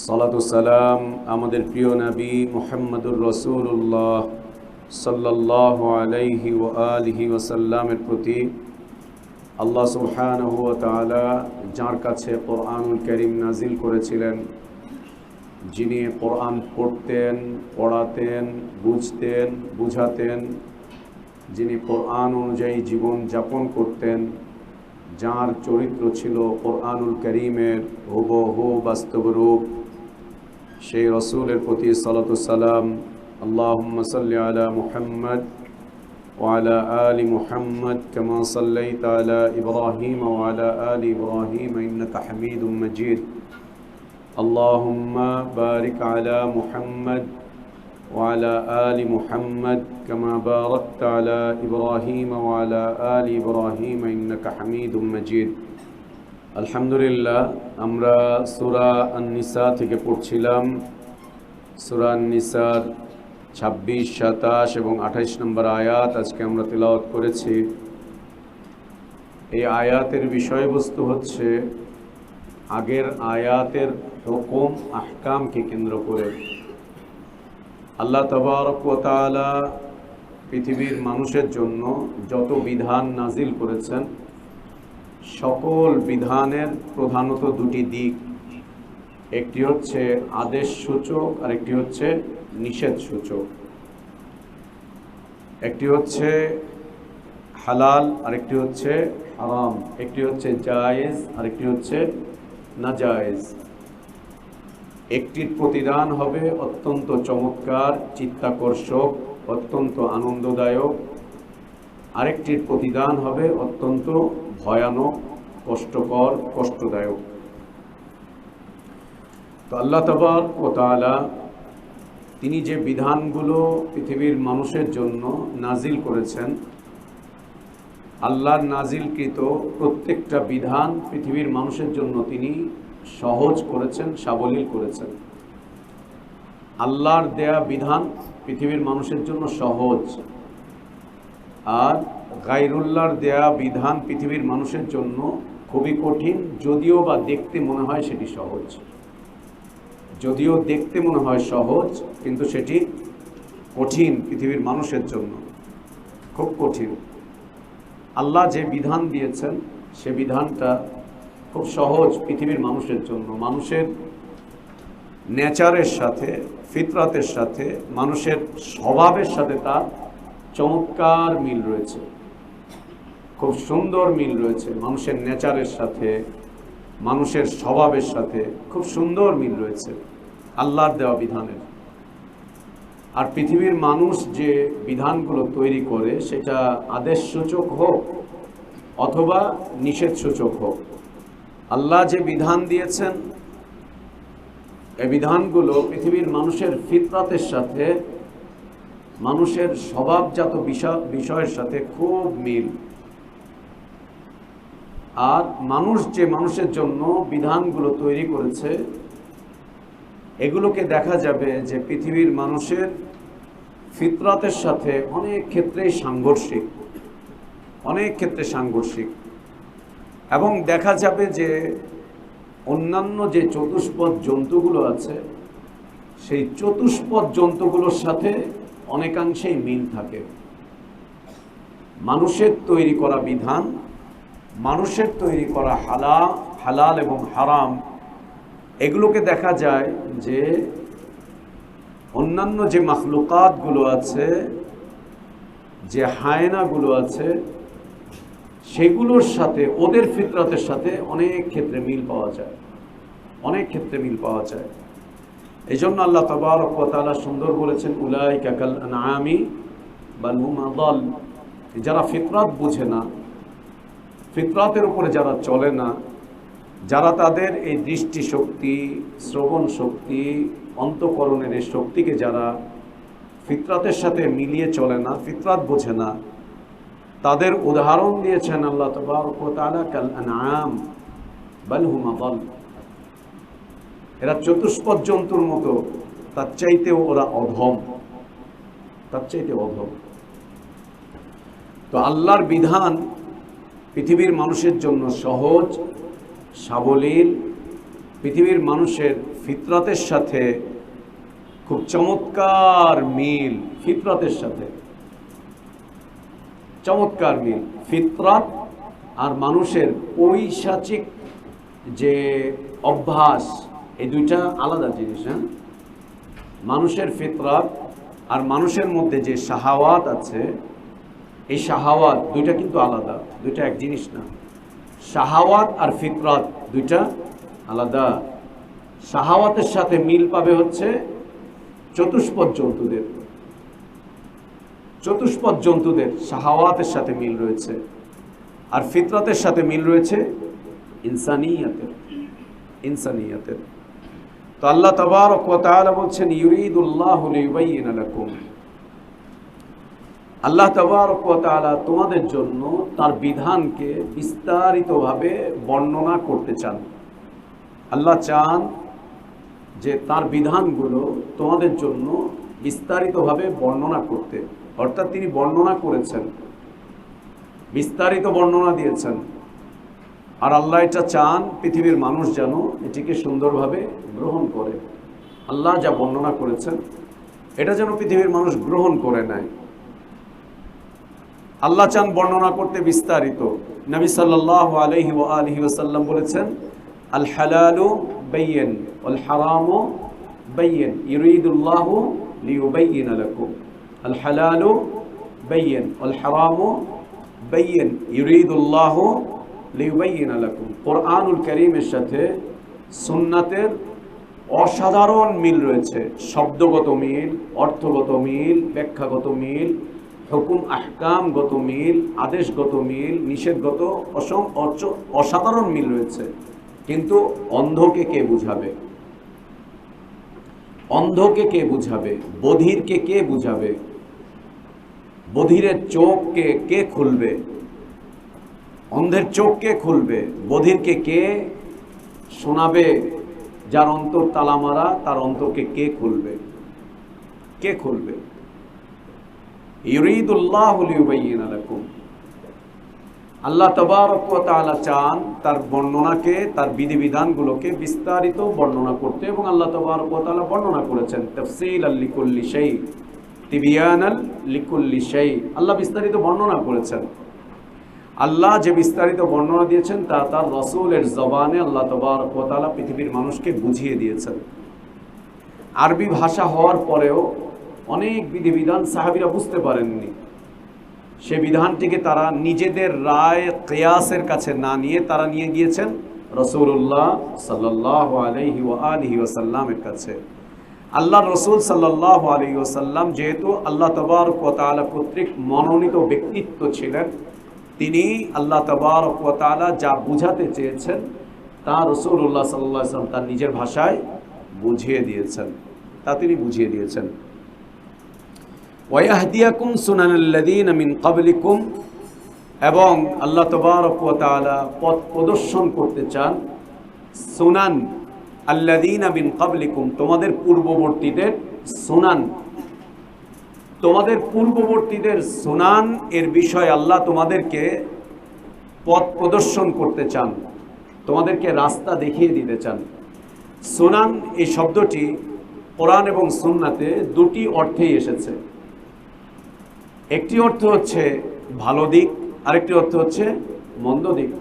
সালাতু সালাম আমাদের প্রিয় নবী মুহাম্মদুর রাসূলুল্লাহ সাল্লাল্লাহু আলাইহি ওয়া আলিহি ওয়াসাল্লামের প্রতি আল্লাহ সুবহানাহু ওয়া তাআলা যার কাছে কোরআনুল কারীম নাজিল করেছিলেন, যিনি কোরআন পড়তেন, পড়াতেন, বুঝতেন, বুঝাতেন, যিনি কোরআন অনুযায়ী জীবন যাপন করতেন, যার চরিত্র ছিল কোরআনুল কারীমের হুবহু বাস্তব রূপ, সেই রসুলের প্রতি সালাতু সালাম। আল্লাহুম্মা সাল্লি আলা মুহাম্মদ ওয়া আলা আলি মুহাম্মদ কামা সাল্লাইতা আলা ইব্রাহিম ওয়া আলা আলি ইব্রাহিম ইন্নাকা হামিদুম মাজিদ। আল্লাহুম্মা বারিক আলা মুহাম্মদ ওয়া আলা আলি মুহাম্মদ কামা বারাকতা আলা ইব্রাহিম ওয়া আলা আলি ইব্রাহিম ইন্নাকা হামিদুম মাজিদ। আলহামদুলিল্লাহ, আমরা সূরা আন-নিসা থেকে পড়ছিলাম। সূরা আন-নিসার 26, 27 এবং 28 নম্বর আয়াত আজকে আমরা তেলাওয়াত করেছি। এই আয়াতের বিষয়বস্তু হচ্ছে আগের আয়াতের হুকুম আহকামকে কেন্দ্র করে আল্লাহ তাবারক ওয়া তাআলা পৃথিবীর মানুষের জন্য যত বিধান নাজিল করেছেন, সকল বিধানের প্রধানত দুটি দিক, একটি হচ্ছে আদেশ সূচক আর একটি হচ্ছে নিষেধ সূচক। একটি হচ্ছে হালাল আর একটি হচ্ছে হারাম, একটি হচ্ছে জায়েজ আর একটি হচ্ছে নাজায়েজ। একটির প্রতিদান হবে অত্যন্ত চমৎকার, চিত্তাকর্ষক, অত্যন্ত আনন্দদায়ক, আরেকটির প্রতিদান হবে অত্যন্ত ভয়ানক, কষ্টকর, কষ্টদায়ক। তো আল্লাহ তাবারক ওয়া তাআলা তিনি যে বিধানগুলো পৃথিবীর মানুষের জন্য নাজিল করেছেন, আল্লাহর নাজিলকৃত প্রত্যেকটা বিধান পৃথিবীর মানুষের জন্য তিনি সহজ করেছেন, সাবলীল করেছেন। আল্লাহর দেয়া বিধান পৃথিবীর মানুষের জন্য সহজ, আর গায়রুল্লাহর দেয়া বিধান পৃথিবীর মানুষের জন্য খুবই কঠিন, যদিও বা দেখতে মনে হয় সেটি সহজ। যদিও দেখতে মনে হয় সহজ, কিন্তু সেটি কঠিন পৃথিবীর মানুষের জন্য, খুব কঠিন। আল্লাহ যে বিধান দিয়েছেন সে বিধানটা খুব সহজ পৃথিবীর মানুষের জন্য। মানুষের নেচারের সাথে, ফিতরাতের সাথে, মানুষের স্বভাবের সাথে তার চমৎকার মিল রয়েছে, খুব সুন্দর মিল রয়েছে। মানুষের নেচারের সাথে, মানুষের স্বভাবের সাথে খুব সুন্দর মিল রয়েছে আল্লাহর দেওয়া বিধানের। আর পৃথিবীর মানুষ যে বিধানগুলো তৈরি করে, সেটা আদেশ সূচক হোক অথবা নিষেধ সূচক হোক, আল্লাহ যে বিধান দিয়েছেন এই বিধানগুলো পৃথিবীর মানুষের ফিতরাতের সাথে, মানুষের স্বভাবজাত বিষয়ের সাথে খুব মিল। আর মানুষ যে মানুষের জন্য বিধানগুলো তৈরি করেছে, এগুলোকে দেখা যাবে যে পৃথিবীর মানুষের ফিতরাতের সাথে অনেক ক্ষেত্রেই সাংঘর্ষিক, অনেক ক্ষেত্রে সাংঘর্ষিক। এবং দেখা যাবে যে অন্যান্য যে চতুষ্পদ জন্তুগুলো আছে, সেই চতুষ্পদ জন্তুগুলোর সাথে অনেকাংশেই মিল থাকে। মানুষের তৈরি করা বিধান, মানুষের তৈরি করা হালাল এবং হারাম, এগুলোকে দেখা যায় যে অন্যান্য যে মাখলুকাতগুলো আছে, যে হায়নাগুলো আছে, সেগুলোর সাথে, ওদের ফিতরাতের সাথে অনেক ক্ষেত্রে মিল পাওয়া যায়, অনেক ক্ষেত্রে মিল পাওয়া যায়। এই জন্য আল্লাহ তাবারক ওয়া তাআলা সুন্দর বলেছেন, উলাইকা কাল আনআমি বাল হুম আযাল। যারা ফিতরাত বুঝে না, ফিতরাতের উপরে যারা চলে না, যারা তাদের এই দৃষ্টি শক্তি, শ্রবণ শক্তি, অন্তঃকরণের এই শক্তিকে যারা ফিতরাতের সাথে মিলিয়ে চলে না, ফিতরাত বোঝে না, তাদের উদাহরণ দিয়েছেন আল্লাহ তাবারক ওয়া তাআলা কাল আনআম বাল হুম আযাল। এরা চতুষ্পদ জন্তুর মতো, তার চাইতেও ওরা অধম, তার চাইতে অধম। তো আল্লাহর বিধান পৃথিবীর মানুষের জন্য সহজ, সাবলীল, পৃথিবীর মানুষের ফিতরতের সাথে খুব চমৎকার মিল, ফিতরতের সাথে চমৎকার মিল। ফিতরত আর মানুষের পৈশাচিক যে অভ্যাস, এই দুইটা আলাদা জিনিস। হ্যাঁ, মানুষের ফিতরত আর মানুষের মধ্যে যে শাহাওয়াত আছে, এই শাহাওয়াত দুইটা কিন্তু আলাদা, দুইটা এক জিনিস না। শাহাওয়াত আর ফিতরত দুইটা আলাদা। শাহাওয়াতের সাথে মিল পাবে হচ্ছে চতুষ্পদ জন্তুদের, চতুষ্পদ জন্তুদের শাহাওয়াতের সাথে মিল রয়েছে, আর ফিতরতের সাথে মিল রয়েছে ইনসানিয়াতের, ইনসানিয়াতের। তো আল্লাহ তাবারক ওয়া তাআলা বলছেন ইউরিদুল্লাহু লিয়ুবাইয়িনা লাকুম, আল্লাহ তাবারক ওয়া তাআলা তোমাদের জন্য তার বিধানকে বিস্তারিতভাবে বর্ণনা করতে চান। আল্লাহ চান যে তার বিধানগুলো তোমাদের জন্য বিস্তারিতভাবে বর্ণনা করতে, অর্থাৎ তিনি বর্ণনা করেছেন, বিস্তারিত বর্ণনা দিয়েছেন। আর আল্লাহ এটা চান পৃথিবীর মানুষ যেন এটিকে সুন্দরভাবে গ্রহণ করে। আল্লাহ যা বর্ণনা করেছেন এটা যেন পৃথিবীর মানুষ গ্রহণ করে নেয়। আল্লাহ চান বর্ণনা করতে বিস্তারিত। নবী সাল্লাল্লাহু আলাইহি ওয়া আলিহি ওয়াসাল্লাম বলেছেন, আল হালালু বাইয়িন ওয়াল হারামু বাইয়িন ইউরিদুল্লাহু লিয়ুবাইয়িনা লাকুম। আল হালালু বাইয়িন ওয়াল হারামু বাইয়িন ইউরিদুল্লাহু লিয়ুবাইয়িনা লাকুম। কোরআনুল কারীমের সাথে সুন্নাতের অসাধারণ মিল রয়েছে, শব্দগত মিল, অর্থগত মিল, ব্যাখ্যাগত মিল, হুকুম আহকামগত মিল, আদেশগত মিল, নিষেধগত অসাধারণ মিল রয়েছে। কিন্তু অন্ধকে কে বুঝাবে? অন্ধকে কে বুঝাবে? বধিরকে কে বুঝাবে? বধিরের চোখকে কে খুলবে? অন্ধের চোখ কে খুলবে? বধিরকে কে শোনাবে? যার অন্তর তালা মারা, তার অন্তরকে কে খুলবে? কে খুলবে? ইউরিদুল্লাহু লিয়ুবাইয়িনা লাকুম। আল্লাহ তাবারক ওয়া তাআলা চান তার বর্ণনাকে, তার বিধিবিধানগুলোকে বিস্তারিত বর্ণনা করতে, এবং আল্লাহ তাবারক ওয়া তাআলা বর্ণনা করেছেন তাফসীলাল লিকুল্লি শাই, তিবিয়ানাল লিকুল্লি শাই। আল্লাহ বিস্তারিত বর্ণনা করেছেন। আল্লাহ যে বিস্তারিত বর্ণনা দিয়েছেন তা তার রাসূলের জবানে আল্লাহ তাবারক ওয়া তাআলা পৃথিবীর মানুষকে বুঝিয়ে দিয়েছেন। আরবি ভাষা হওয়ার পরেও অনেক বিধিবিধান সাহাবীরা বুঝতে পারেননি। সে বিধানটিকে তারা নিজেদের রায় কিয়াসের কাছে না নিয়ে তারা নিয়ে গিয়েছেন রাসূলুল্লাহ সাল্লাল্লাহু আলাইহি ওয়া আলিহি ওয়াসাল্লামের কাছে। আল্লাহ রাসূল সাল্লাল্লাহু আলাইহি ওয়াসাল্লাম যেহেতু আল্লাহ তাবারক ওয়া তাআলা কর্তৃক মনোনীত ব্যক্তিত্ব ছিলেন, তিনি আল্লাহ তাবারক ওয়া তাআলা যা বুঝাতে চেয়েছেন তা রাসূলুল্লাহ সাল্লাল্লাহু আলাইহি ওয়াসাল্লাম তার নিজের ভাষায় বুঝিয়ে দিয়েছেন, তা তিনি বুঝিয়ে দিয়েছেন। ওয়াহদিয়াকুম সুনানাল্লাযীনা মিন ক্বাবলিকুম, এবং আল্লাহ তাবারক ওয়া তাআলা পথ প্রদর্শন করতে চান সুনান আল্লাযীনা মিন ক্বাবলিকুম, তোমাদের পূর্ববর্তীদের সুনান, তোমাদের পূর্ববর্তীদের সুনান এর বিষয়ে আল্লাহ তোমাদেরকে পথ প্রদর্শন করতে চান, তোমাদেরকে রাস্তা দেখিয়ে দিতে চান। সুনান এই শব্দটি কোরআন এবং সুন্নাতে দুটি অর্থেই এসেছে। একটি অর্থ হচ্ছে ভালো দিক, আরেকটি অর্থ হচ্ছে মন্দ দিক।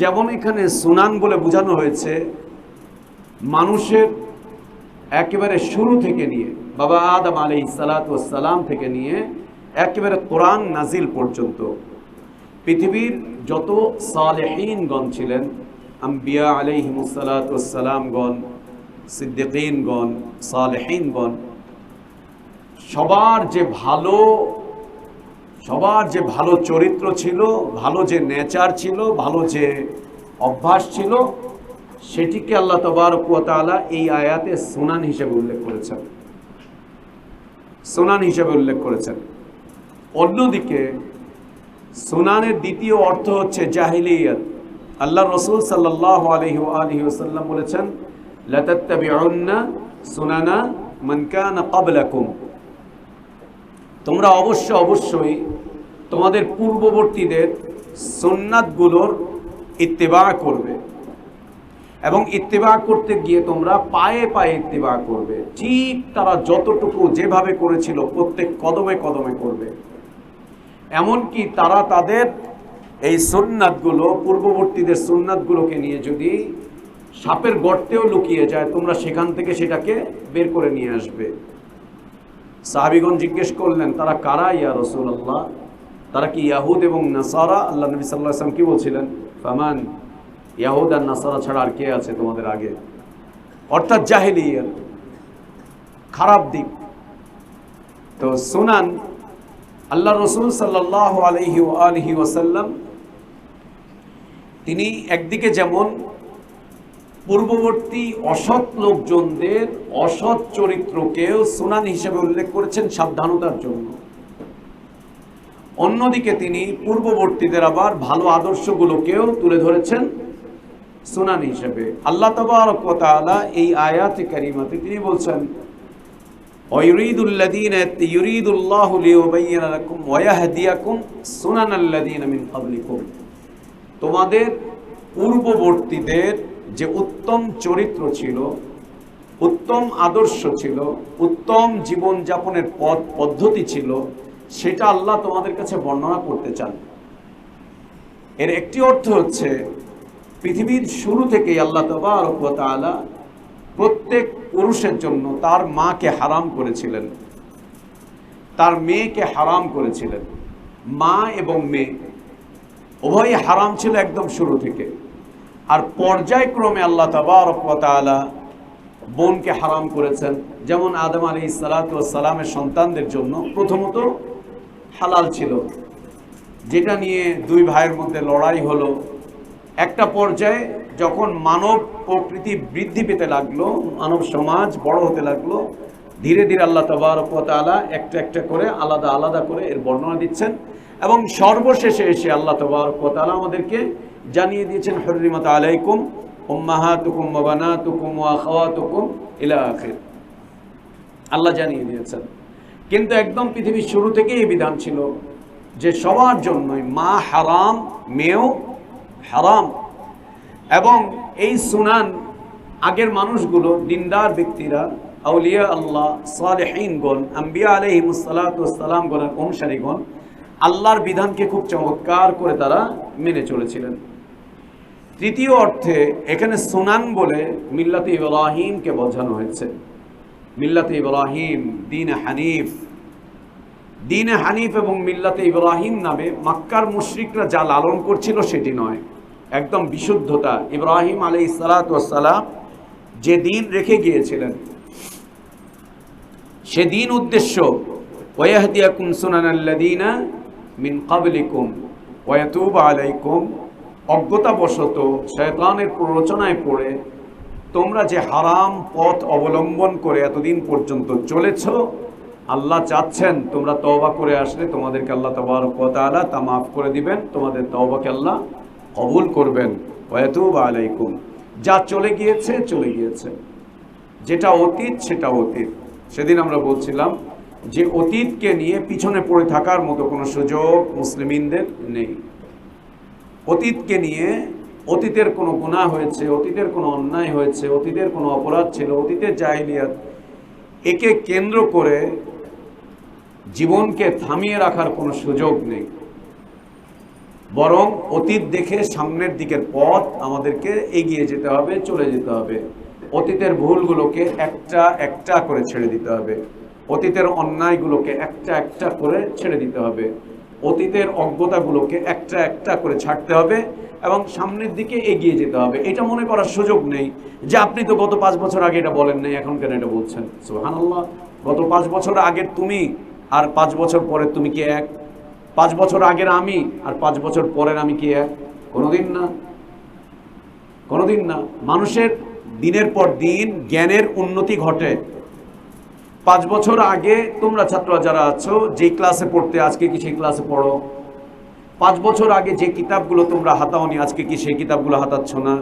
যেমন এখানে সুনান বলে বোঝানো হয়েছে মানুষের একেবারে শুরু থেকে নিয়ে বাবা আদম আলাইহিস সালাতু ওয়াস সালাম থেকে নিয়ে একেবারে কোরআন নাজিল পর্যন্ত পৃথিবীর যত সালেহীনগণ ছিলেন, আম্বিয়া আলাইহিমুস সালাতু ওয়াস সালামগণ, সিদ্দিকীনগণ, সালেহীনগণ, সবার যে ভালো চরিত্র ছিল, ভালো যে নেচার ছিল, ভালো যে অভ্যাস ছিল, সেটিকে আল্লাহ তাবারক ওয়া তাআলা এই আয়াতে সুনান হিসেবে উল্লেখ করেছেন, সুনান হিসেবে উল্লেখ করেছেন। অন্যদিকে সুনানের দ্বিতীয় অর্থ হচ্ছে জাহিলিয়াত। আল্লাহ রাসূল সাল্লাল্লাহু আলাইহি ওয়া আলিহি ওয়াসাল্লাম বলেছেন, লা তাত্তাবিউন্না সুনানা মান কানা ক্বাবলাকুম, তোমরা অবশ্যই তোমাদের পূর্ববর্তীদের সুন্নাতগুলোর ইত্তেবা করবে। এবং ইত্তেবা করতে গিয়ে তোমরা পায়ে পায়ে ইত্তেবা করবে, ঠিক তারা যতটুকু যেভাবে করেছিল প্রত্যেক কদমে কদমে করবে। এমনকি তারা তাদের এই সুন্নাতগুলো, পূর্ববর্তীদের সুন্নাতগুলোকে নিয়ে যদি সাপের গর্তেও লুকিয়ে যায়, তোমরা সেখান থেকে সেটাকে বের করে নিয়ে আসবে। সাহাবীগণ জিজ্ঞেস করলেন, তারা কারা ইয়া রাসূলুল্লাহ? তারা কি ইয়াহুদ এবং নাসারা? আল্লাহ নবী সাল্লাল্লাহু আলাইহি ওয়াসাল্লাম কি বলছিলেন? ফামান, ইয়াহুদ আর নাসারা ছাড়া আর কে আছে তোমাদের আগে? অর্থাৎ জাহেলিয়াত, খারাপ দিক। তো সুনান, আল্লাহ রসুল সাল্লাল্লাহু আলাইহি ওয়াসাল্লাম তিনি একদিকে যেমন পূর্ববর্তী অসৎ লোকজনদের অসৎ চরিত্রকেও সুনান হিসেবে উল্লেখ করেছেন সাবধানতার জন্য, অন্যদিকে তিনি পূর্ববর্তীদের আবার ভালো আদর্শগুলোকেও তুলে ধরেছেন সুনান হিসেবে। আল্লাহ তাবারক ওয়া তাআলা এই আয়াতে কারিমাতে তিনি বলছেন, ইউরিদুল্লাহু লিইউবাইয়িনা লাকুম ওয়া ইয়াহদিয়াকুম সুনানাল্লাযীনা মিন ক্বাবলিকুম। তোমাদের পূর্ববর্তীদের যে উত্তম চরিত্র ছিল, উত্তম আদর্শ ছিল, উত্তম জীবন যাপনের পদ্ধতি ছিল, সেটা আল্লাহ তোমাদের কাছে বর্ণনা করতে চান। এর একটি অর্থ হচ্ছে, পৃথিবীর শুরু থেকেই আল্লাহ তাবারক ওয়া তাআলা প্রত্যেক পুরুষের জন্য তার মাকে হারাম করেছিলেন, তার মেয়েকে হারাম করেছিলেন। মা এবং মেয়ে উভয়ই হারাম ছিল একদম শুরু থেকে। আর পর্যায়ক্রমে আল্লাহ তাবারক ওয়া তাআলা বোনকে হারাম করেছেন। যেমন আদম আলাইহিস সালাতু ওয়াস সালামের সন্তানদের জন্য প্রথমত হালাল ছিল, যেটা নিয়ে দুই ভাইয়ের মধ্যে লড়াই হলো। একটা পর্যায়ে যখন মানব প্রকৃতি বৃদ্ধি পেতে লাগলো, মানব সমাজ বড় হতে লাগলো, ধীরে ধীরে আল্লাহ তাবারক ওয়া তাআলা একটা একটা করে আলাদা আলাদা করে এর বর্ণনা দিচ্ছেন। এবং সর্বশেষে এসে আল্লাহ তাবারক ওয়া তাআলা আমাদেরকে জানিয়ে দিয়েছেন, হুররিমাত আলাইকুম উম্মাহাতুকুম ওয়া বানাতুকুম ওয়া আখাওয়াতুকুম ইলা আখির। আল্লাহ জানিয়ে দিয়েছেন। কিন্তু একদম পৃথিবীর শুরু থেকেই এই বিধান ছিল যে সবার জন্যই মা হারাম, মেয়েও হারাম। এবং এই সুনান আগের মানুষগুলো, দিনদার ব্যক্তিরা, আউলিয়া আল্লাহ, সালেহীনগণ, আম্বিয়া আলাইহিমুস সালাতু ওয়াস সালামগণের অনুসারীগণ আল্লাহর বিধানকে খুব চমৎকার করে তারা মেনে চলেছিলেন। তৃতীয় অর্থে এখানে সুনান বলে মিল্লাতে ইব্রাহিমকে বোঝানো হয়েছে। মিল্লাতে ইব্রাহিম, দ্বীন-এ হানিফ। দ্বীন-এ হানিফ এবং মিল্লাতে ইব্রাহিম নামে মক্কার মুশরিকরা যা লালন করছিল সেটি নয়, একদম বিশুদ্ধতা। ইব্রাহিম আলাইহিস সালাতু ওয়াস সালাম যে দ্বীন রেখে গিয়েছিলেন, সে দ্বীন উদ্দেশ্য ওয়া ইয়াহদিয়াকুম সুনানাল্লাযীনা মিন ক্বাবলিকুম ওয়া ইয়াতুবু আলাইকুম। অজ্ঞতাবশত শয়তানের প্ররোচনায় পড়ে তোমরা যে হারাম পথ অবলম্বন করে এতদিন পর্যন্ত চলেছ, আল্লাহ চাচ্ছেন তোমরা তওবা করে আসলে তোমাদেরকে আল্লাহ তাবারক ওয়া তাআলা তা মাফ করে দিবেন, তোমাদের তওবাকে আল্লাহ কবুল করবেন। ওয়া ইয়াতুবু আলাইকুম। যা চলে গিয়েছে চলে গিয়েছে, যেটা অতীত সেটা অতীত। সেদিন আমরা বলছিলাম যে অতীতকে নিয়ে পিছনে পড়ে থাকার মতো কোনো সুযোগ মুসলিমিনদের নেই। অতীতকে নিয়ে, অতীতের কোনো গুনাহ হয়েছে, অতীতের কোনো অন্যায় হয়েছে, অতীতের কোনো অপরাধ ছিল, অতীতের জাহিলিয়াত, একে কেন্দ্র করে জীবনকে থামিয়ে রাখার কোনো সুযোগ নেই। বরং অতীত দেখে সামনের দিকের পথ আমাদেরকে এগিয়ে যেতে হবে, চলে যেতে হবে। অতীতের ভুলগুলোকে একটা একটা করে ছেড়ে দিতে হবে, অতীতের অন্যায়গুলোকে একটা একটা করে ছেড়ে দিতে হবে, অতীতের অজ্ঞতাগুলোকে একটা একটা করে ছাড়তে হবে এবং সামনের দিকে এগিয়ে যেতে হবে। এটা মনে করার সুযোগ নেই যে আপনি তো গত 5 বছর আগে এটা বলেন নাই, এখন কেন এটা বলছেন। সুবহানাল্লাহ, গত 5 বছর আগের তুমি আর 5 বছর পরের তুমি কি এক? 5 বছর আগের আমি আর 5 বছর পরের আমি কি এক? কোনোদিন না, কোনোদিন না। মানুষের দিনের পর দিন জ্ঞানের উন্নতি ঘটে। 5 বছর আগে তোমরা ছাত্ররা যারা আছো, যে ক্লাসে পড়তে আজকে কি সেই ক্লাসে পড়ো? 5 বছর আগে যে কিতাবগুলো তোমরা হাতাওনি, আজকে কি সেই কিতাবগুলো হাতাচ্ছ না?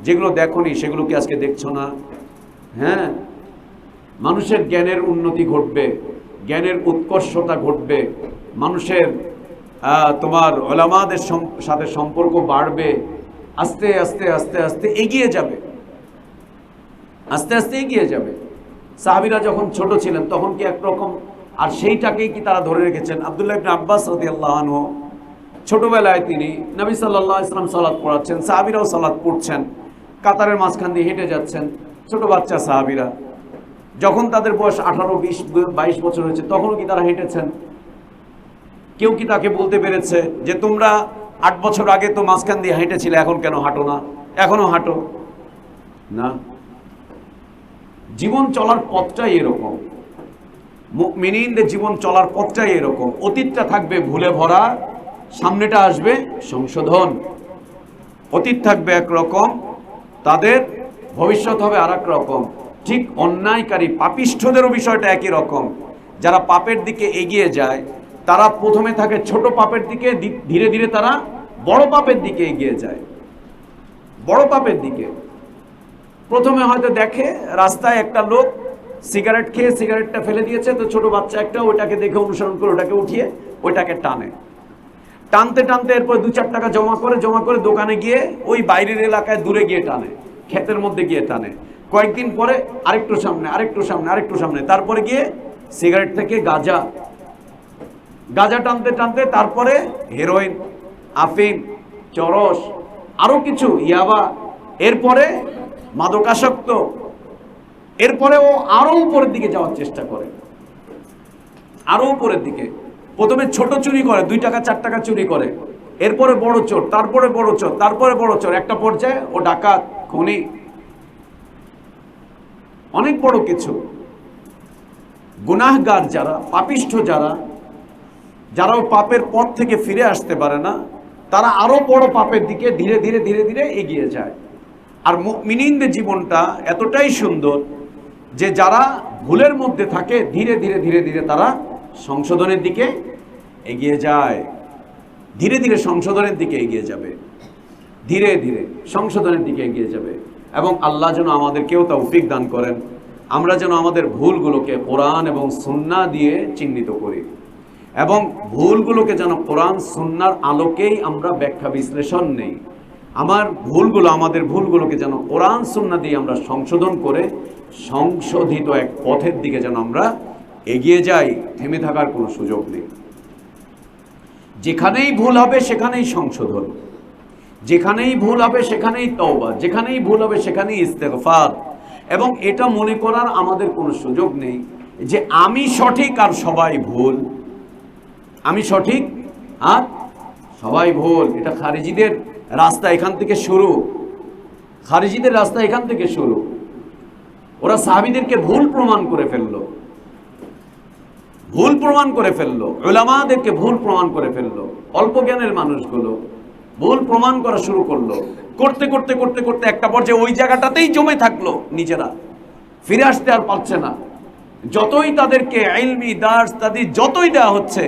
যেগুলো দেখোনি সেগুলো কি আজকে দেখছো না? হ্যাঁ, মানুষের জ্ঞানের উন্নতি ঘটবে, জ্ঞানের উৎকর্ষতা ঘটবে, মানুষের তোমার উলামাদের সাথে সম্পর্ক বাড়বে, আস্তে আস্তে আস্তে আস্তে এগিয়ে যাবে। আস্তে আস্তে এগিয়ে যাবে। সাহাবীরা যখন ছোট ছিলেন তখন কি একরকম, আর সেইটাকেই কি তারা ধরে রেখেছেন? আব্দুল্লাহ ইবনে আব্বাস রাদিয়াল্লাহু আনহু ছোটবেলায় তিনি নবী সাল্লাল্লাহু আলাইহি ওয়াসাল্লাম সালাত পড়াচ্ছেন, সাহাবীরাও সালাত পড়ছেন, কাতারের মাঝখান দিয়ে হেঁটে যাচ্ছেন ছোট বাচ্চা সাহাবীরা। যখন তাদের বয়স 18, 20, 22 বছর হয়েছে তখনও কি তারা হেঁটেছেন? কেউ কি তাকে বলতে পেরেছে যে তোমরা 8 বছর আগে তো মাঝখান দিয়ে হেঁটেছিলে, এখন কেন হাঁটো না? এখনো হাঁটো না। জীবন চলার পথটাই এরকম, মুমিনদের জীবন চলার পথটাই এরকম। অতীতটা থাকবে ভুলে ভরা, সামনেটা আসবে সংশোধন। অতীত থাকবে একরকম, তাদের ভবিষ্যৎ হবে আর এক রকম। ঠিক অন্যায়কারী পাপিষ্ঠদেরও বিষয়টা একই রকম। যারা পাপের দিকে এগিয়ে যায় তারা প্রথমে থাকে ছোট পাপের দিকে, ধীরে ধীরে তারা বড় পাপের দিকে এগিয়ে যায়। বড় পাপের দিকে প্রথমে হয়তো দেখে রাস্তায় একটা লোক সিগারেট খেয়ে সিগারেটটা ফেলে দিয়েছে, তো ছোট বাচ্চা একটা ওইটাকে দেখে অনুসরণ করে ওটাকে উঠিয়ে ওইটাকে টানে, টানতে টানতে এরপর 2-4 টাকা জমা করে দোকানে গিয়ে ওই বাইরের এলাকায় দূরে গিয়ে টানে, ক্ষেতের মধ্যে গিয়ে টানে। কয়েকদিন পরে আরেকটু সামনে, তারপরে গিয়ে সিগারেট থেকে গাঁজা টানতে টানতে তারপরে হেরোইন, আফিম, চরস, আরো কিছু ইয়াবা, এরপরে মাদকাসক্ত, এরপরে ও আরো উপরের দিকে যাওয়ার চেষ্টা করে, আরো উপরের দিকে। প্রথমে ছোট চুরি করে, 2 টাকা 4 টাকা চুরি করে, এরপরে বড় চোর, তারপরে বড় চোর, তারপরে বড় চোর, একটা পর্যায়ে ও ডাকাত, খুনি, অনেক বড় কিছু। গুনাহগার যারা, পাপিষ্ঠ যারা পাপের পথ থেকে ফিরে আসতে পারে না, তারা আরো বড় পাপের দিকে ধীরে ধীরে এগিয়ে যায়। আর মুমিনদের জীবনটা এতটাই সুন্দর যে যারা ভুলের মধ্যে থাকে ধীরে ধীরে তারা সংশোধনের দিকে এগিয়ে যায়, ধীরে ধীরে সংশোধনের দিকে এগিয়ে যাবে, ধীরে ধীরে সংশোধনের দিকে এগিয়ে যাবে। এবং আল্লাহ যেন আমাদেরকেও তৌফিক দান করেন, আমরা যেন আমাদের ভুলগুলোকে কোরআন এবং সুন্নাহ দিয়ে চিহ্নিত করি, এবং ভুলগুলোকে যেন কোরআন সুন্নাহর আলোকেই আমরা ব্যাখ্যা বিশ্লেষণ নেই। আমাদের ভুলগুলোকে যেন কোরআন সুন্নাহ দিয়ে আমরা সংশোধন করে সংশোধিত এক পথের দিকে যেন আমরা এগিয়ে যাই, থেমে থাকার কোনো সুযোগ নেই। যেখানেই ভুল হবে সেখানেই সংশোধন, যেখানেই ভুল হবে সেখানেই তওবা, যেখানেই ভুল হবে সেখানেই ইস্তেগফার। এবং এটা মনে করার আমাদের কোনো সুযোগ নেই যে আমি সঠিক আর সবাই ভুল, আমি সঠিক আর সবাই ভুল। এটা খারিজিদের রাস্তা, এখান থেকে শুরু, খারিজিদের রাস্তা এখান থেকে শুরু। ওরা সাহাবীদেরকে ভুল প্রমাণ করে ফেললো, উলামাদেরকে ভুল প্রমাণ করে ফেললো, অল্প জ্ঞানের মানুষগুলো ভুল প্রমাণ করা শুরু করলো। করতে একটা পর্যায়ে ওই জায়গাটাতেই জমে থাকলো, নিজেরা ফিরে আসতে আর পারছে না। যতই তাদেরকে ইলমি দার্স তাদের যতই দেওয়া হচ্ছে,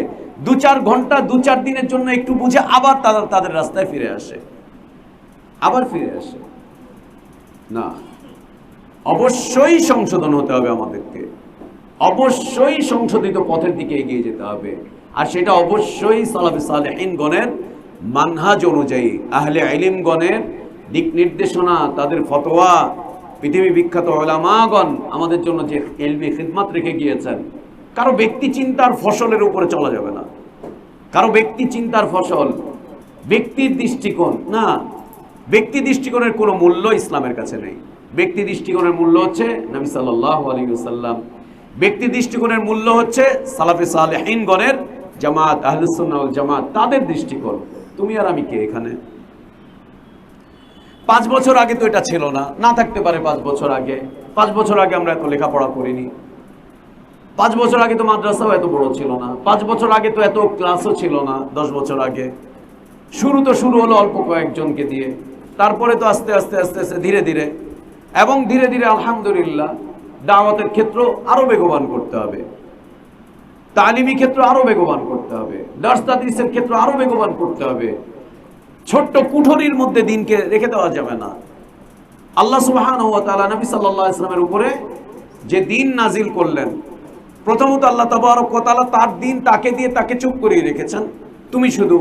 2-4 ঘন্টা 2-4 দিনের জন্য একটু বুঝে আবার তাদের রাস্তায় ফিরে আসে, আবার ফিরে আসে। না, অবশ্যই সংশোধন হতে হবে আমাদেরকে, অবশ্যই সংশোধিত পথের দিকে এগিয়ে যেতে হবে। আর সেটা অবশ্যই সালাফে সালেহিনগণের মানহাজ অনুযায়ী, আহলে ইলমগণের দিক নির্দেশনা, তাদের ফতোয়া, পৃথিবী বিখ্যাত উলামাগণ আমাদের জন্য যে ইলমি খিদমত রেখে গিয়েছেন। কারো ব্যক্তি চিন্তার ফসলের উপরে চলা যাবে না, কারো ব্যক্তি চিন্তার ফসল, ব্যক্তির দৃষ্টিকোণ না, ব্যক্তি দৃষ্টিকোণের কোনো মূল্য ইসলামের কাছে নেই। ব্যক্তি দৃষ্টিকোণের মূল্য হচ্ছে নবী সাল্লাল্লাহু আলাইহি ওয়াসাল্লাম, ব্যক্তি দৃষ্টিকোণের মূল্য হচ্ছে সালাফে সালেহিনগণের জামাত, আহলুস সুন্নাহ ওয়াল জামাত, তাদের দৃষ্টিকোণ। তুমি আর আমি কে এখানে? 5 বছর আগে তো এটা ছিল না থাকতে পারে। 5 বছর আগে আমরা এত লেখাপড়া করিনি, 5 বছর আগে তো মাদ্রাসাও এত বড় ছিল না, 5 বছর আগে তো এত ক্লাসও ছিল না। 10 বছর আগে শুরু হলো অল্প কয়েকজনকে দিয়ে, তারপরে তো আস্তে আস্তে ধীরে ধীরে আলহামদুলিল্লাহ দাওয়াতের ক্ষেত্র আরো বেগবান করতে হবে, তালিমি ক্ষেত্র আরো বেগবান করতে হবে, দার্স তাদরিসের ক্ষেত্র আরো বেগবান করতে হবে। ছোট্ট কুঠরির মধ্যে দিনকে রেখে দেওয়া যাবে না। আল্লাহ সুবহানাহু ওয়া তাআলা নবী সাল্লাল্লাহু আলাইহি ওয়াসাল্লামের উপরে যে দিন নাজিল করলেন, প্রথমত আল্লাহ তাবারক ওয়া তাআলা তার দিন তাকে দিয়ে তাকে চুপ করিয়ে রেখেছেন, তুমি শুধু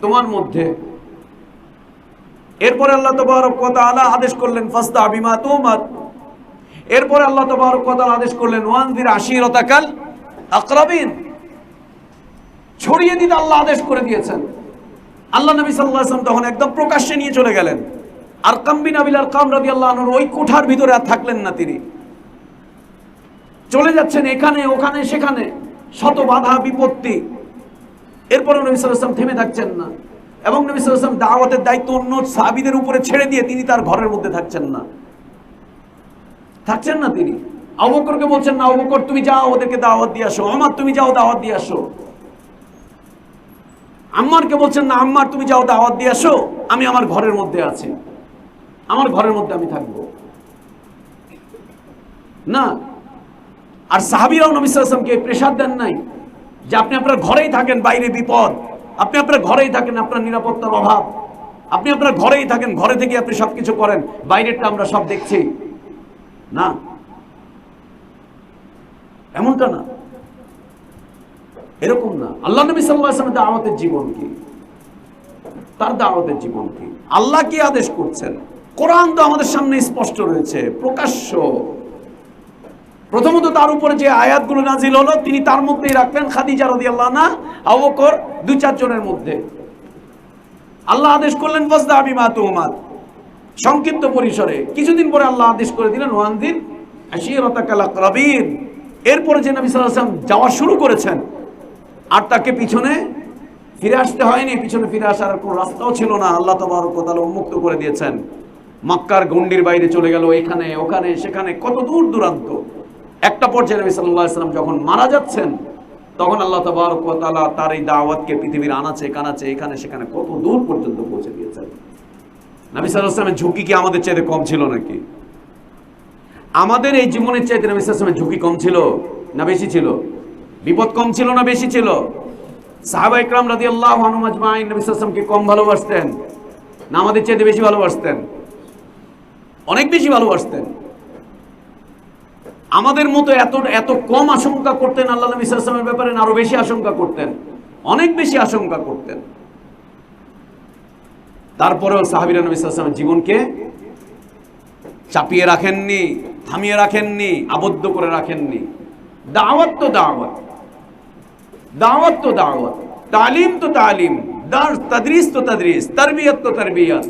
তোমার মধ্যে। এরপরে আল্লাহ তাবারক ওয়া তাআলা আদেশ করলেন ফাসদা বিমা তুমার, এরপরে আল্লাহ তাবারক ওয়া তাআলা আদেশ করলেন ওয়ানজির আশিরাতাকাল আকরাবিন, ছড়িয়ে দিতে আল্লাহ আদেশ করে দিয়েছেন। আল্লাহ নবী সাল্লাল্লাহু আলাইহি ওয়াসাল্লাম তখন একদম প্রকাশ্যে নিয়ে চলে গেলেন। আরকাম বিন আবিল আরকাম রাদিয়াল্লাহু আনহু ওই কোঠার ভিতরে আর থাকলেন না, তিনি চলে যাচ্ছেন এখানে ওখানে সেখানে, শত বাধা বিপত্তি। এরপরে নবী সাল্লাল্লাহু আলাইহি ওয়াসাল্লাম থেমে থাকছেন না, এবং নবী সাল্লাল্লাহু আলাইহি ওয়াসাল্লাম দাওয়াতের দায়িত্ব অন্য সাহাবীদের উপরে ছেড়ে দিয়ে তিনি তার ঘরের মধ্যে থাকছেন না তিনি। আবু বকরকে বলছেন না, আবু বকর তুমি যাও ওদেরকে দাওয়াত দিয়ে আসো, ওমর তুমি যাও দাওয়াত দিয়ে আসো। আম্মারকে বলছেন না, আম্মার তুমি যাও দাওয়াত দিয়ে আসো, আমি আমার ঘরের মধ্যে আছি, আমার ঘরের মধ্যে আমি থাকবো না। আর সাহাবীরাও নবী সাল্লাল্লাহু আলাইহি ওয়াসাল্লামকে প্রেসার দেন নাই যে আপনি আপনার ঘরেই থাকেন, বাইরে বিপদ, আপনি আপনার ঘরেই থাকেন, আপনার নিরাপত্তার অভাব, আপনি আপনার ঘরেই থাকেন, ঘরে থেকে আপনি সবকিছু করেন, বাইরেরটা আমরা সব দেখছি না, এমনটা না, এরকম না। আল্লাহ নবী সাল্লাল্লাহু আলাইহি ওয়াসাল্লামের দাওয়াতের জীবন কি, তার দাওয়াতের জীবন কি, আল্লাহ কি আদেশ করছেন, কোরআন তো আমাদের সামনে স্পষ্ট রয়েছে, প্রকাশ্য। প্রথমত তার উপরে যে আয়াতগুলো নাজিল হলো তিনি তার মধ্যেই রাখলেন খাদিজা রাদিয়াল্লাহু আনহা, আবু বকর, 2-4 জনের মধ্যে। আল্লাহ আদেশ করলেন ফাসদা বিমা তুমার, সংক্ষিপ্ত পরিসরে। কিছুদিন পরে আল্লাহ আদেশ করে দিলেন ওয়ানদির আশিরাতাকাল আকরাবিন। এরপরে যে নবী সাল্লাল্লাহু আলাইহি ওয়াসাল্লাম যাওয়া শুরু করেছেন, আর তাকে পিছনে ফিরে আসতে হয়নি, পিছনে ফিরে আসার কোনো রাস্তাও ছিল না, আল্লাহ তাবারক ওয়া তাআলা উন্মুক্ত করে দিয়েছেন। মক্কার গণ্ডির বাইরে চলে গেল, এখানে ওখানে সেখানে, কত দূর দূরান্ত। একটা পর্যায়ে নবী সাল্লাল্লাহু আলাইহি ওয়াসাল্লাম যখন মারা যাচ্ছেন, তখন আল্লাহ তাবারক ওয়া তাআলা তার এই দাওয়াতকে পৃথিবীর আনাচে কানাচে এখানে সেখানে কত দূর পর্যন্ত পৌঁছে দিয়েছেন। নবী সাল্লাল্লাহু আলাইহি ওয়াসাল্লামের ঝুঁকি কি আমাদের চাইতে কম ছিল নাকি? আমাদের এই জীবনের চাইতে নবী সাল্লাল্লাহু আলাইহি ওয়াসাল্লামের ঝুঁকি কম ছিল না বেশি ছিল? বিপদ কম ছিল না বেশি ছিল? সাহাবা ইকরাম রাদিয়াল্লাহু আনহুম আজমাইন নবী সাল্লাল্লাহু আলাইহি ওয়াসাল্লামকে কম ভালোবাসতেন না আমাদের চাইতে বেশি ভালোবাসতেন? অনেক বেশি ভালোবাসতেন। আমাদের মতো এত কম আশঙ্কা করতেন আল্লাহ নবী সাল্লাল্লাহু আলাইহি ওয়াসাল্লামের ব্যাপারে না আরো বেশি আশঙ্কা করতেন? অনেক বেশি আশঙ্কা করতেন। তারপরেও সাহাবীরা নবী সাল্লাল্লাহু আলাইহি ওয়াসাল্লামের জীবনকে চাপিয়ে রাখেননি, থামিয়ে রাখেননি, আবদ্ধ করে রাখেননি। দাওয়াত তো দাওয়াত, দাওয়াত তো দাওয়াত, তালিম তো তালিম, দার্স তাদরিস তো তাদরিস, তারবিয়াত তো তারবিয়াত।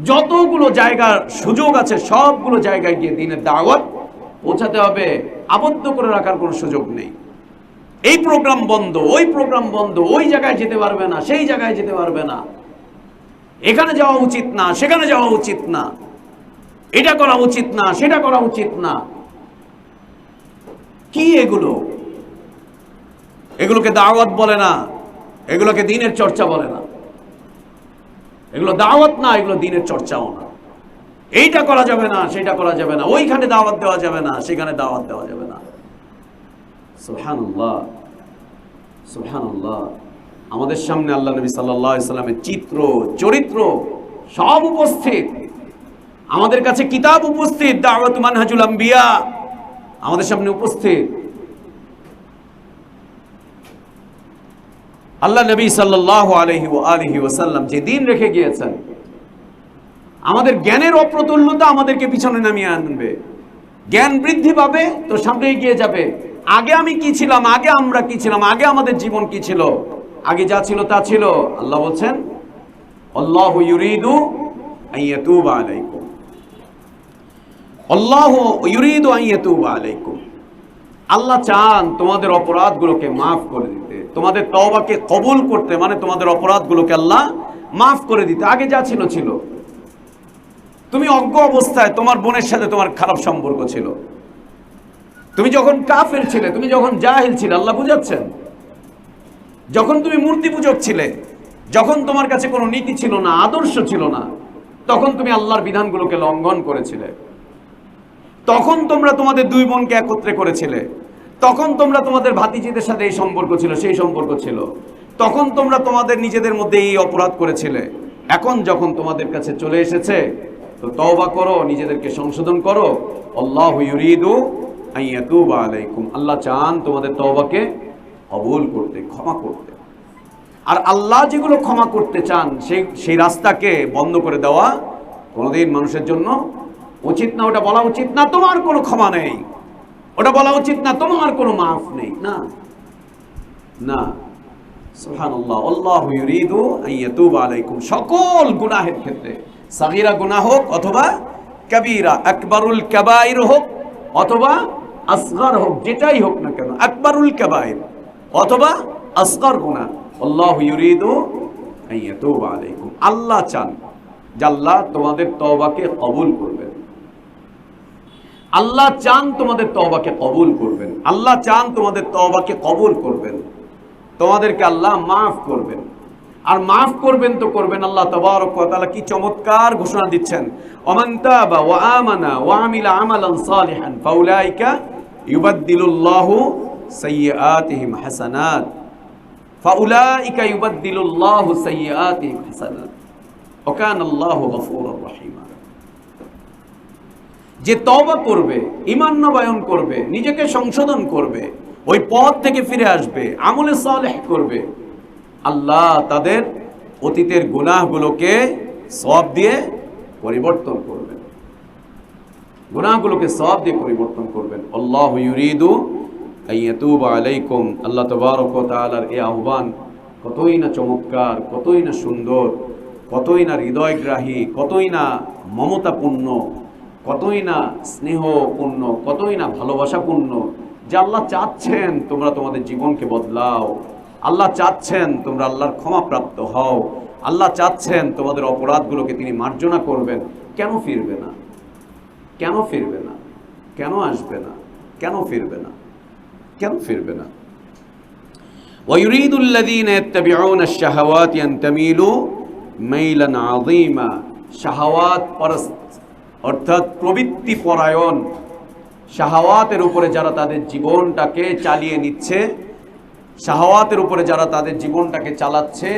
যতগুলো জায়গার সুযোগ আছে সবগুলো জায়গায় গিয়ে দ্বীনের দাওয়াত পৌঁছাতে হবে, আবদ্ধ করে রাখার কোনো সুযোগ নেই। এই প্রোগ্রাম বন্ধ, ওই প্রোগ্রাম বন্ধ, ওই জায়গায় যেতে পারবে না, সেই জায়গায় যেতে পারবে না, এখানে যাওয়া উচিত না, সেখানে যাওয়া উচিত না, এটা করা উচিত না, সেটা করা উচিত না। কি এগুলো? এগুলোকে দাওয়াত বলে না, এগুলোকে দ্বীনের চর্চা বলে না। এগুলো দাওয়াত না, এগুলো দ্বীনের চর্চাও না। এইটা করা যাবে না, সেটা করা যাবে না, ওইখানে দাওয়াত দেওয়া যাবে না, সেখানে দাওয়াত দেওয়া যাবে না। সুবহানাল্লাহ, সুবহানাল্লাহ। আমাদের সামনে আল্লাহ নবী সাল্লাল্লাহু আলাইহি ওয়াসাল্লামের চিত্র, চরিত্র সব উপস্থিত, আমাদের কাছে কিতাব উপস্থিত, দাওয়াত মানহাজুল আম্বিয়া আমাদের সামনে উপস্থিত। আল্লাহ নবী সাল্লাল্লাহু আলাইহি ওয়াসাল্লাম যে দিন রেখে গিয়েছেন, আমাদের জ্ঞানের অপ্রতুল্যতা আমাদেরকে পিছনে নামিয়ে আনবে। জ্ঞান বৃদ্ধি পাবে তো সামনে এগিয়ে যাবে। আগে আমি কি ছিলাম, আগে আমরা কি ছিলাম, আগে আমাদের জীবন কি ছিল, আগে যা ছিল তা ছিল। আল্লাহ বলছেন আল্লাহু ইউরিদু আন ইয়াতুবা আলাইকুম, আল্লাহু ইউরিদু আন ইয়াতুবা আলাইকুম। আল্লাহ চান তোমাদের অপরাধগুলোকে মাফ করে দিতে, তোমাদের তওবাকে কবুল করতে, মানে তোমাদের অপরাধগুলোকে আল্লাহ মাফ করে দিতে। আগে যা ছিল ছিল। তুমি অজ্ঞ অবস্থায় তোমার বোনের সাথে তোমার খারাপ সম্পর্ক ছিল, তুমি যখন কাফের ছিলে, তুমি যখন জাহিল ছিলে, আল্লাহ বুঝাচ্ছেন। যখন তুমি মূর্তি পূজক ছিলে, যখন তোমার কাছে কোনো নীতি ছিল না, আদর্শ ছিল না, তখন তুমি আল্লাহর বিধানগুলোকে লঙ্ঘন করেছিলে। তখন তোমরা তোমাদের দুই বোনকে একত্রে করেছিলে, তখন তোমরা তোমাদের ভাতিজিদের সাথে এই সম্পর্ক ছিল, সেই সম্পর্ক ছিল, তখন তোমরা তোমাদের নিজেদের মধ্যে এই অপরাধ করেছিলে। এখন যখন তোমাদের কাছে চলে এসেছে তো তওবা করো, নিজেদেরকে সংশোধন করো। আল্লাহু ইউরিদু আন ইয়াতুবা আলাইকুম, আল্লাহ চান তোমাদের তওবাকে কবুল করতে, ক্ষমা করতে। আর আল্লাহ যেগুলো ক্ষমা করতে চান সেই রাস্তাকে বন্ধ করে দেওয়া কোনোদিন মানুষের জন্য উচিত না, ওটা বলা উচিত না তোমার কোনো ক্ষমা নেই, ওটা বলা উচিত না তোমার কোনো মাফ নেই। না না, সুবহানাল্লাহ, আল্লাহু ইউরিদু আন ইয়াতুবা আলাইকুম, সকল গুনাহের ক্ষেত্রে, সাগীরা গুনাহ হোক অথবা কাবীরা, আকবারুল কাবাইর হোক অথবা আসগর হোক, যেটাই হোক না কেন, আকবারুল কাবাইর অথবা আসগর গুনাহ, আল্লাহু ইউরিদু আন ইয়াতুবা আলাইকুম, আল্লাহ চান যে আল্লাহ তোমাদের তওবাকে কবুল করবেন, আল্লাহ চান তোমাদের তওবাকে কবুল করবেন, আল্লাহ চান তোমাদের তওবাকে কবুল করবেন, তোমাদেরকে আল্লাহ মাফ করবেন। আর মাফ করবেন তো করবেন, আল্লাহ তাবারক ওয়া তাআলা কি চমৎকার ঘোষণা দিচ্ছেন, ওমান তাবা ওয়া আমানা ওয়া আমিলা আমালান সালিহান ফাউলাইকা ইউবাদদিলুল্লাহু সাইয়্যাতিহিম হাসানাত, ফাউলাইকা ইউবাদদিলুল্লাহু সাইয়্যাতিহিম হাসানাত ওয়া কানাল্লাহু গফুরুর রহিমা। যে তওবা করবে, ঈমান নবায়ন করবে, নিজেকে সংশোধন করবে, ওই পথ থেকে ফিরে আসবে, আমলে সালেহ করবে, আল্লাহ তাদের অতীতের গুনাহগুলোকে সওয়াব দিয়ে পরিবর্তন করবেন, গুনাহগুলোকে সওয়াব দিয়ে পরিবর্তন করবেন। আল্লাহু ইউরিদু আন ইয়াতুবা আলাইকুম, আল্লাহ তাবারক ওয়া তাআলার এই আহ্বান কতই না চমৎকার, কতই না সুন্দর, কতই না হৃদয়গ্রাহী, কতই না মমতাপূর্ণ, কতই না স্নেহপূর্ণ, কতই না ভালোবাসাপূর্ণ, যে আল্লাহ চাচ্ছেন তোমরা তোমাদের জীবনকে বদলাও, আল্লাহ চাচ্ছেন তোমরা আল্লাহর ক্ষমাপ্রাপ্ত হও, আল্লাহ চাচ্ছেন তোমাদের অপরাধগুলোকে তিনি মার্জনা করবেন। কেন ফিরবে না? কেন ফিরবে না? কেন আসবে না? কেন ফিরবে না? কেন ফিরবে না? ওয়ায়ুরিদুল লাযীনা ইয়াত্তাবিউনা আশ-শাহাওয়াতি আন তামিলু মাইলান আযীমা, শাহাওয়াত পরস্ত অর্থাৎ প্রবৃত্তি পরায়ণ, শাহাওয়াতের উপরে যারা তাদের জীবনটাকে চালিয়ে নিচ্ছে, শাহাওয়াতের উপরে যারা তাদের জীবনটাকে চালাচ্ছে,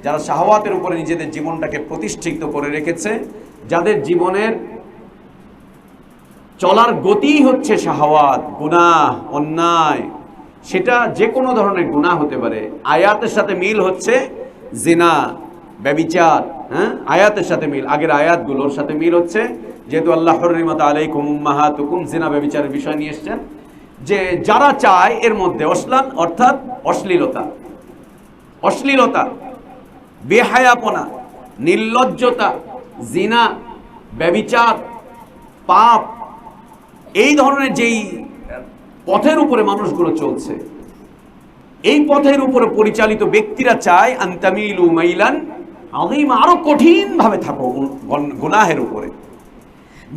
যারা শাহাওয়াতের উপরে নিজেদের জীবনটাকে প্রতিষ্ঠিত করে রেখেছে, যাদের জীবনের চলার গতি হচ্ছে শাহাওয়াত, গুনাহ, অন্যায়, সেটা যে কোনো ধরনের গুনাহ হতে পারে। আয়াতের সাথে মিল হচ্ছে জিনা, ব্যভিচার, হ্যাঁ, আয়াতের সাথে মিল, আগের আয়াতগুলোর সাথে মিল হচ্ছে, যেহেতু আল্লাহ হুররিমাত আলাইকুম উম্মাহাতুকুম, জিনা ব্যভিচারের বিষয় নিয়ে এসেছেন, যে যারা চায় এর মধ্যে অশ্লীল অর্থাৎ অশ্লীলতা, অশ্লীলতা, বেহায়াপনা, নির্লজ্জতা, জিনা, ব্যভিচার, পাপ, এই ধরনের যেই পথের উপরে মানুষগুলো চলছে, এই পথের উপরে পরিচালিত ব্যক্তিরা চায় আনতামিলু মাইলান আযীমা, আরো কঠিন ভাবে থাকো গুনাহের উপরে,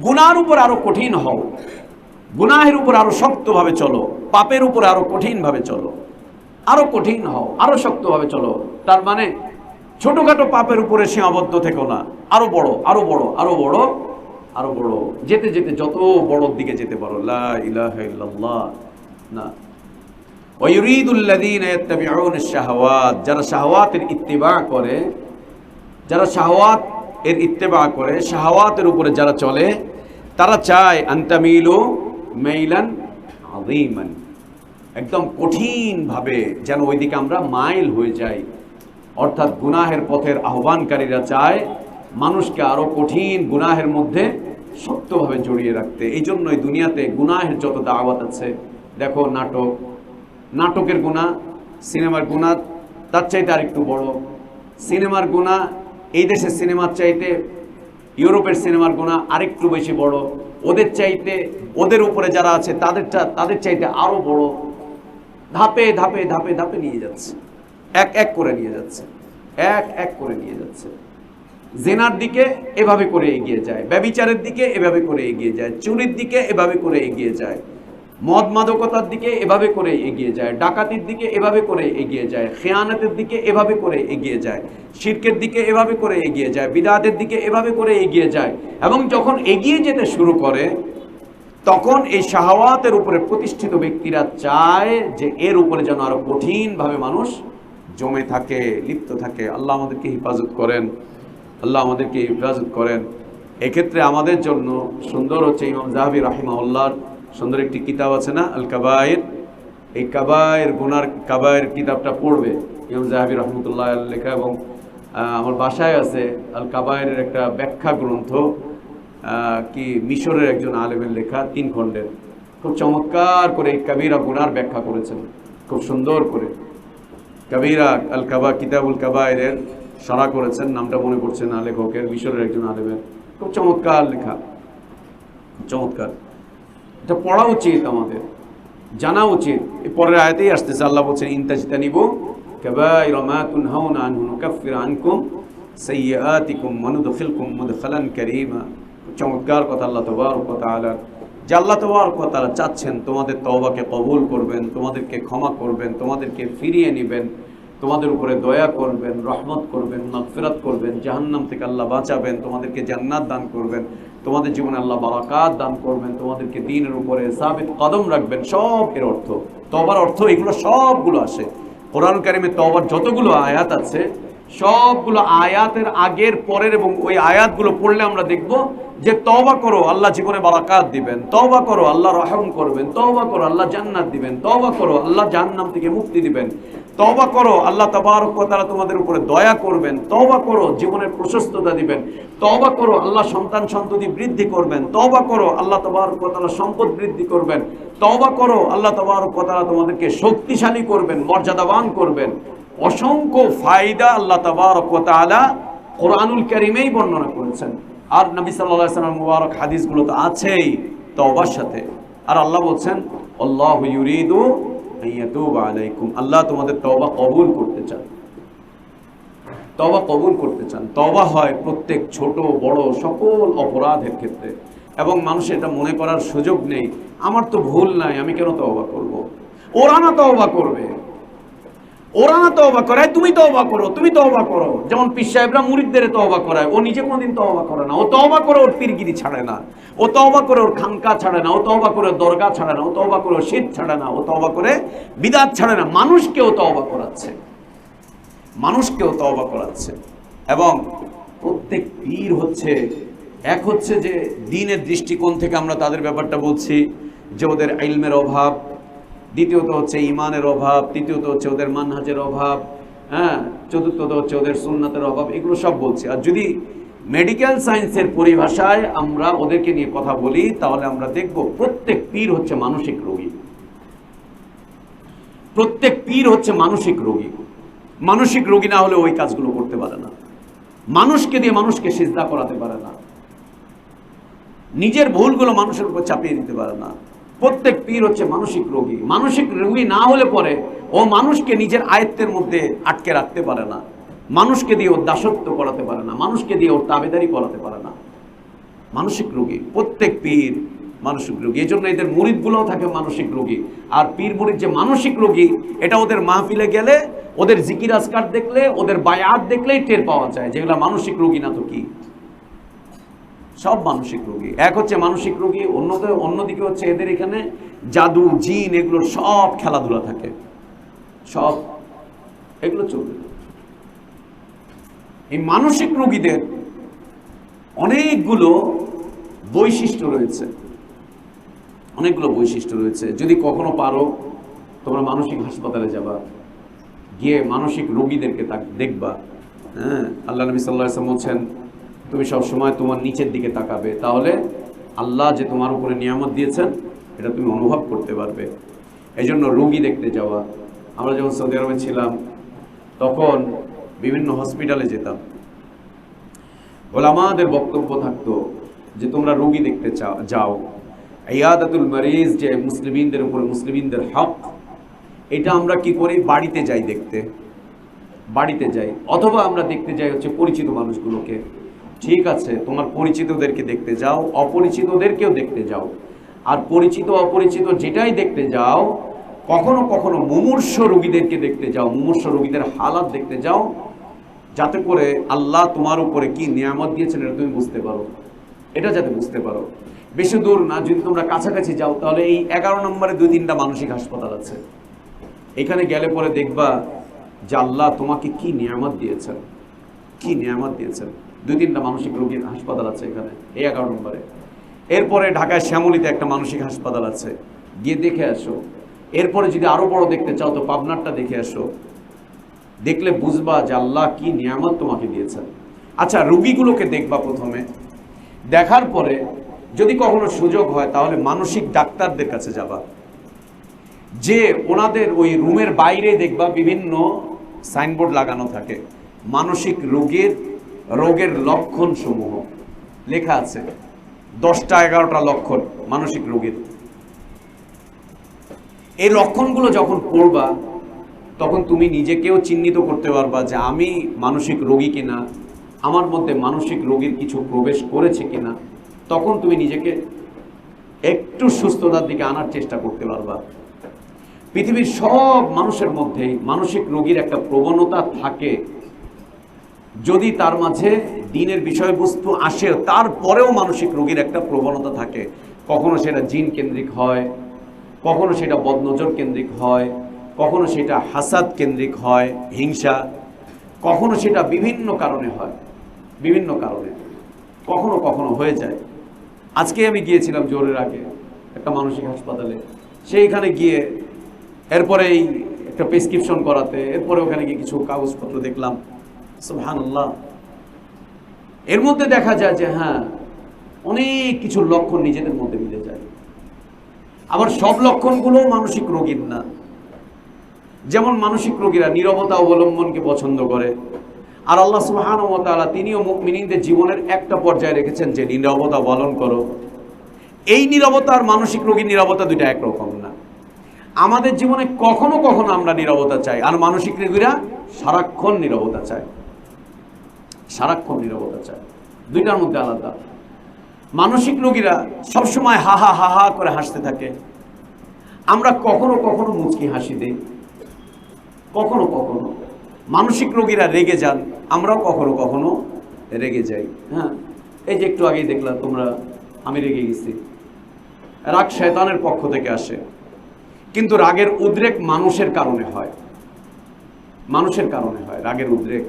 গুনাহের উপর আরো কঠিন হও, গুনাহের উপর আরো শক্তভাবে চলো, পাপের উপরে আরো কঠিন ভাবে চলো, আরো কঠিন হও, আরো শক্তভাবে চলো। তার মানে ছোটখাটো পাপের উপরে সীমাবদ্ধ থেকো না, আরো বড়, আরো বড়, আরো বড়, আরো বড়, যেতে যেতে যত বড়র দিকে যেতে পারো। লা ইলাহা ইল্লাল্লাহ। না, ওয়ায়ুরিদুল লাযীনা ইয়াত্তাবিউনা আশ-শাহাওয়াত, যারা শাহাওয়াতের ইত্তিবা করে, যারা শাহাওয়াত এর ইত্তেবা করে, শাহাওয়াতের উপরে যারা চলে, তারা চায় আনতামিলু মাইলান আযীমান, একদম কঠিন ভাবে যেন ওইদিকে আমরা মাইল হয়ে যাই। অর্থাৎ গুনাহের পথের আহ্বানকারীরা চায় মানুষকে আরো কঠিন গুনাহের মধ্যে শক্তভাবে জড়িয়ে রাখতে। এই জন্যই দুনিয়াতে গুনাহের যত দাওয়াত আছে, দেখো নাটক, নাটকের গুনাহ, সিনেমার গুনাহ তার চাইতে আরেকটু বড়, সিনেমার গুনাহ এই দেশের সিনেমার চাইতে ইউরোপের সিনেমার গুনাহ আরেকটু বেশি বড়, ওদের চাইতে, ওদের উপরে যারা আছে তাদের চাইতে আরো বড়, ধাপে ধাপে ধাপে ধাপে নিয়ে যাচ্ছে, এক এক করে নিয়ে যাচ্ছে, এক এক করে নিয়ে যাচ্ছে। জিনার দিকে এভাবে করে এগিয়ে যায়, ব্যভিচারের দিকে এভাবে করে এগিয়ে যায়, চুরির দিকে এভাবে করে এগিয়ে যায়, মদ মাদকতার দিকে এভাবে করে এগিয়ে যায়, ডাকাতির দিকে এভাবে করে এগিয়ে যায়, খেয়ানতের দিকে এভাবে করে এগিয়ে যায়, শিরকের দিকে এভাবে করে এগিয়ে যায়, বিদআতের দিকে এভাবে করে এগিয়ে যায়। এবং যখন এগিয়ে যেতে শুরু করে, তখন এই শাহাওয়াতের উপরে প্রতিষ্ঠিত ব্যক্তিরা চায় যে এর উপরে যেন আরো কঠিনভাবে মানুষ জমে থাকে, লিপ্ত থাকে। আল্লাহ আমাদেরকে হেফাজত করেন, আল্লাহ আমাদেরকে হেফাজত করেন। এক্ষেত্রে আমাদের জন্য সুন্দর হচ্ছে ইমাম যাহাবী রাহিমাহুল্লাহর সুন্দর একটি কিতাব আছে না, আল কাবায়ের, এই কাবায়ের গুনার কাবায়ের কিতাবটা পড়বে ইমাম যাহাবী রাহমাতুল্লাহ আলাইহি লেখা, এবং আমার বাসায় আছে আল কাবায়ের একটা ব্যাখ্যা গ্রন্থ, কি মিশরের একজন আলেমের লেখা 3 খণ্ডের, খুব চমৎকার করে কবিরা গুনার ব্যাখ্যা করেছেন, খুব সুন্দর করে। কবিরা আল কাবা, কিতাবুল কাবায়ের সারা করেছেন, নামটা মনে পড়ছে না লেখকের, মিশরের একজন আলেমের, খুব চমৎকার লেখা, চমৎকার। এটা পড়া উচিত, আমাদের জানা উচিত। এই পরের আয়াতেই আসতেছে, আল্লাহ বলছেন ইনতাজতানিবু কাবাইরা মা তুনহাউনা আনহু নুকাফির আনকুম সাইয়্যাতিকুম ওয়া নুদখিলকুম মুদখালান কারীমা। চমৎকার কথা আল্লাহ তাবারক ওয়া তাআলা, যে আল্লাহ তাবারক ওয়া তাআলা চাচ্ছেন তোমাদের তওবাকে কবুল করবেন, তোমাদেরকে ক্ষমা করবেন, তোমাদেরকে ফিরিয়ে নেবেন, তোমাদের উপরে দয়া করবেন, রহমত করবেন, মাগফিরাত করবেন, জাহান্নাম থেকে আল্লাহ বাঁচাবেন, তোমাদেরকে জান্নাত দান করবেন, তোমাদের জীবনে আল্লাহ বারাকাত দান করবেন, তোমাদেরকে দ্বীনের উপরে সাবিত কদম রাখবেন। সব এর অর্থ, তওবার অর্থ এগুলো সবগুলো আসে কোরআন কারিমে। তওবার যতগুলো আয়াত আছে সবগুলো আয়াতের আগের পরের, এবং ওই আয়াতগুলো পড়লে আমরা দেখব যে তওবা করো আল্লাহ জীবনে বারাকাত দিবেন, তওবা করো আল্লাহ রহম করবেন, তওবা করো আল্লাহ জান্নাত দিবেন, তওবা করো আল্লাহ জাহান্নাম থেকে মুক্তি দিবেন, তওবা করো আল্লাহ তাবারক ওয়া তাআলা তোমাদের উপরে দয়া করবেন, তওবা করো জীবনের প্রশস্ততা দিবেন, তওবা করো আল্লাহ সন্তান সন্ততি বৃদ্ধি করবেন, তওবা করো আল্লাহ তাবারক ওয়া তাআলা সম্পদ বৃদ্ধি করবেন, তওবা করো আল্লাহ তাবারক ওয়া তাআলা তোমাদেরকে শক্তিশালী করবেন, মর্যাদাবান করবেন। অসংখ্য ফায়দা আল্লাহ তাবারক ওয়া তাআলা কোরআনুল কারীমেই বর্ণনা করেছেন। আর নবী সাল্লাল্লাহু আলাইহি ওয়াসাল্লাম মুবারক হাদিসগুলো তো আছেই তওবার সাথে। আর আল্লাহ বলছেন আল্লাহু ইউরিদু আইয়াতুবা আলাইকুম, আল্লাহ তোমাদের তওবা কবুল করতে চান, তওবা কবুল করতে চান। তওবা হয় প্রত্যেক ছোট বড় সকল অপরাধের ক্ষেত্রে, এবং মানুষ এটা মনে করার সুযোগ নেই আমার তো ভুল নাই, আমি কেন তওবা করব। ওরা না তওবা করবে, ওরা না তওবা করায়, তুমি তওবা করো, তুমি তওবা করো। যেমন পীর সাহেবরা মুরিদদের তওবা করায়, ও নিজে কোনোদিন তওবা করে না। ও তওবা করে ওর পীরগিরি ছাড়ে না, ও তওবা করে ওর খানকা ছাড়ে না, ও তওবা করে দরগা ছাড়ে না, ও তওবা করে শিরক ছাড়ে না, ও তওবা করে বিদআত ছাড়ে না। মানুষকেও তওবা করাচ্ছে, মানুষকেও তওবা করাচ্ছে। এবং প্রত্যেক পীর হচ্ছে এক, হচ্ছে যে দ্বীনের দৃষ্টিকোণ থেকে আমরা তাদের ব্যাপারটা বলছি যে ওদের ইলমের অভাব, দ্বিতীয়ত হচ্ছে ইমানের অভাব, তৃতীয়ত হচ্ছে ওদের মানহাজের অভাব, হ্যাঁ, চতুর্থত হচ্ছে ওদের সুন্নাতের অভাব, এগুলো সব বলছি। আর যদি মেডিকেল সায়েন্সের পরিভাষায় আমরা ওদেরকে নিয়ে কথা বলি তাহলে আমরা দেখব প্রত্যেক পীর হচ্ছে মানসিক রোগী, প্রত্যেক পীর হচ্ছে মানসিক রোগী। মানসিক রোগী না হলে ওই কাজগুলো করতে পারে না, মানুষকে দিয়ে মানুষকে সিজদা করাতে পারে না, নিজের ভুলগুলো মানুষের উপর চাপিয়ে দিতে পারে না। প্রত্যেক পীর হচ্ছে মানসিক রোগী। মানসিক রোগী না হলে পরে ও মানুষকে নিজের আয়ত্তের মধ্যে আটকে রাখতে পারে না, মানুষকে দিয়ে ওর দাসত্ব করাতে পারে না, মানুষকে দিয়ে ওর তাবেদারি করাতে পারে না। মানসিক রোগী প্রত্যেক পীর মানসিক রোগী। এই জন্য এদের মুরিদগুলোও থাকে মানসিক রোগী। আর পীর মুরিদ যে মানসিক রোগী এটা ওদের মাহফিলে গেলে, ওদের জিকির আজকার দেখলে, ওদের বায়াত দেখলেই টের পাওয়া যায় যেগুলো মানসিক রোগী না তো কি, সব মানসিক রোগী। এক হচ্ছে মানসিক রোগী, অন্যদিকে হচ্ছে এদের এখানে জাদু জিন এগুলোর সব খেলাধুলা থাকে, সব এগুলো চলবে। এই মানসিক রোগীদের অনেকগুলো বৈশিষ্ট্য রয়েছে, অনেকগুলো বৈশিষ্ট্য রয়েছে। যদি কখনো পারো তোমরা মানসিক হাসপাতালে যাবা, গিয়ে মানসিক রোগীদেরকে দেখবা। হ্যাঁ, আল্লাহ নবী সাল্লাল্লাহু আলাইহি ওয়াসাল্লাম বলছেন তুমি সবসময় তোমার নিচের দিকে তাকাবে, তাহলে আল্লাহ যে তোমার উপরে নিয়ামত দিয়েছেন এটা তুমি অনুভব করতে পারবে। এই জন্য রোগী দেখতে যাওয়া। আমরা যখন সৌদি আরবে ছিলাম তখন বিভিন্ন হসপিটালে যেতাম, ওলামাদের বক্তব্য থাকতো যে তোমরা রোগী দেখতে যাও। ইয়াদাতুল মারিজ, যে মুসলিমিনদের উপরে মুসলিমিনদের হক, এটা আমরা কি করি, বাড়িতে যাই দেখতে, বাড়িতে যাই, অথবা আমরা দেখতে যাই হচ্ছে পরিচিত মানুষগুলোকে। ঠিক আছে, তোমার পরিচিতদেরকে দেখতে যাও, অপরিচিতদেরকেও দেখতে যাও। আর পরিচিত অপরিচিত যেটাই দেখতে যাও, কখনো কখনো মুমূর্ষ রোগীদেরকে দেখতে যাও, মুমূর্ষ রোগীদের হালাত দেখতে যাও, যাতে করে আল্লাহ তোমার উপরে কি নিয়ামত দিয়েছেন এটা তুমি বুঝতে পারো, এটা যাতে বুঝতে পারো। বেশি দূর না, যদি তোমরা কাছাকাছি যাও তাহলে এই 11 নম্বরে 2-3টা মানসিক হাসপাতাল আছে। এখানে গেলে পরে দেখবা যে আল্লাহ তোমাকে কি নিয়ামত দিয়েছেন, কি নিয়ামত দিয়েছেন। 2-3টা মানসিক রোগীর হাসপাতাল আছে এখানে, এই 11 নম্বরে। এরপরে ঢাকায় শ্যামলীতে একটা মানসিক হাসপাতাল আছে, গিয়ে দেখে আসো। এরপরে যদি আরো বড় দেখতে চাও তো পাবনারটা দেখে আসো, দেখলে বুঝবা যে আল্লাহ কি নিয়ামত তোমাকে দিয়েছেন। আচ্ছা, রোগীগুলোকে দেখবা প্রথমে, দেখার পরে যদি কখনো সুযোগ হয় তাহলে মানসিক ডাক্তারদের কাছে যাবা, যে ওনাদের ওই রুমের বাইরে দেখবা বিভিন্ন সাইনবোর্ড লাগানো থাকে, মানসিক রোগের লক্ষণ সমূহ লেখা আছে, 10টা 11টা লক্ষণ মানসিক রোগের। এই লক্ষণগুলো যখন পড়বা তখন তুমি নিজেকেও চিহ্নিত করতে পারবা যে আমি মানসিক রোগী কিনা, আমার মধ্যে মানসিক রোগীর কিছু প্রবেশ করেছে কিনা। তখন তুমি নিজেকে একটু সুস্থতার দিকে আনার চেষ্টা করতে পারবা। পৃথিবীর সব মানুষের মধ্যেই মানসিক রোগীর একটা প্রবণতা থাকে, যদি তার মাঝে দ্বীনের বিষয়বস্তু আসে তারপরেও মানসিক রোগীর একটা প্রবণতা থাকে। কখনো সেটা জিন কেন্দ্রিক হয়, কখনো সেটা বদনজর কেন্দ্রিক হয়, কখনো সেটা হাসাদ কেন্দ্রিক হয়, হিংসা, কখনো সেটা বিভিন্ন কারণে হয়, বিভিন্ন কারণে কখনো কখনো হয়ে যায়। আজকে আমি গিয়েছিলাম জোরের আগে একটা মানসিক হাসপাতালে, সেইখানে গিয়ে এরপরে এই একটা প্রেসক্রিপশন করাতে, এরপরে ওখানে গিয়ে কিছু কাগজপত্র দেখলাম, সুবহানাল্লাহ। এর মধ্যে দেখা যায় যে হ্যাঁ, অনেক কিছু লক্ষণ নিজেদের মধ্যে মিলে যায়। আবার সব লক্ষণগুলো মানসিক রোগীর না। যেমন মানসিক রোগীরা নীরবতা অবলম্বনকে পছন্দ করে, আর আল্লাহ সুবহানাহু ওয়া তাআলা তিনিও মুমিনদের জীবনের একটা পর্যায়ে রেখেছেন যে নীরবতা পালন করো। এই নীরবতা আর মানসিক রোগীর নীরবতা দুইটা একরকম না। আমাদের জীবনে কখনো কখনো আমরা নীরবতা চাই, আর মানসিক রোগীরা সারাক্ষণ নীরবতা চায়, সারাক্ষণ নীরবতা চায়। দুইটার মধ্যে আলাদা। মানসিক রোগীরা সবসময় হা হা হা হা করে হাসতে থাকে, আমরা কখনো কখনো মুচকি হাসি দিই, কখনো কখনো। মানসিক রোগীরা রেগে যান, আমরাও কখনো কখনো রেগে যাই। হ্যাঁ, এই যে একটু আগেই দেখলাম তোমরা, আমি রেগে গেছি। রাগ শয়তানের পক্ষ থেকে আসে, কিন্তু রাগের উদ্রেক মানুষের কারণে হয়, মানুষের কারণে হয় রাগের উদ্রেক,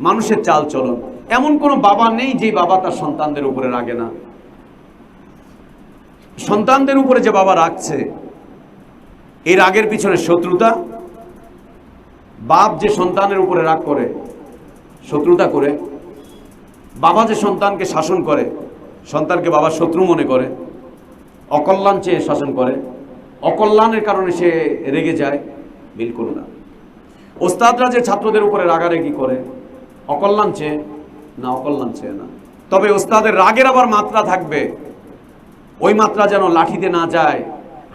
মানুষের চাল চলন। এমন কোনো বাবা নেই যে বাবা তার সন্তানদের উপরে রাগে না। সন্তানদের উপরে যে বাবা রাগছে, এই রাগের পিছনে শত্রুতা। বাপ যে সন্তানের উপরে রাগ করে, শত্রুতা করে। বাবা যে সন্তানকে শাসন করে, সন্তানকে বাবা শত্রু মনে করে, অকল্যাণ চেয়ে শাসন করে, অকল্যাণের কারণে সে রেগে যায়, বিলকুল না। ওস্তাদরা যে ছাত্রদের উপরে রাগারাগি করে, অকল্যাণ চেয়ে না, অকল্যাণ চেয়ে না। তবে ওস্তাদের রাগের আবার মাত্রা থাকবে, ওই মাত্রা যেন লাঠিতে না যায়,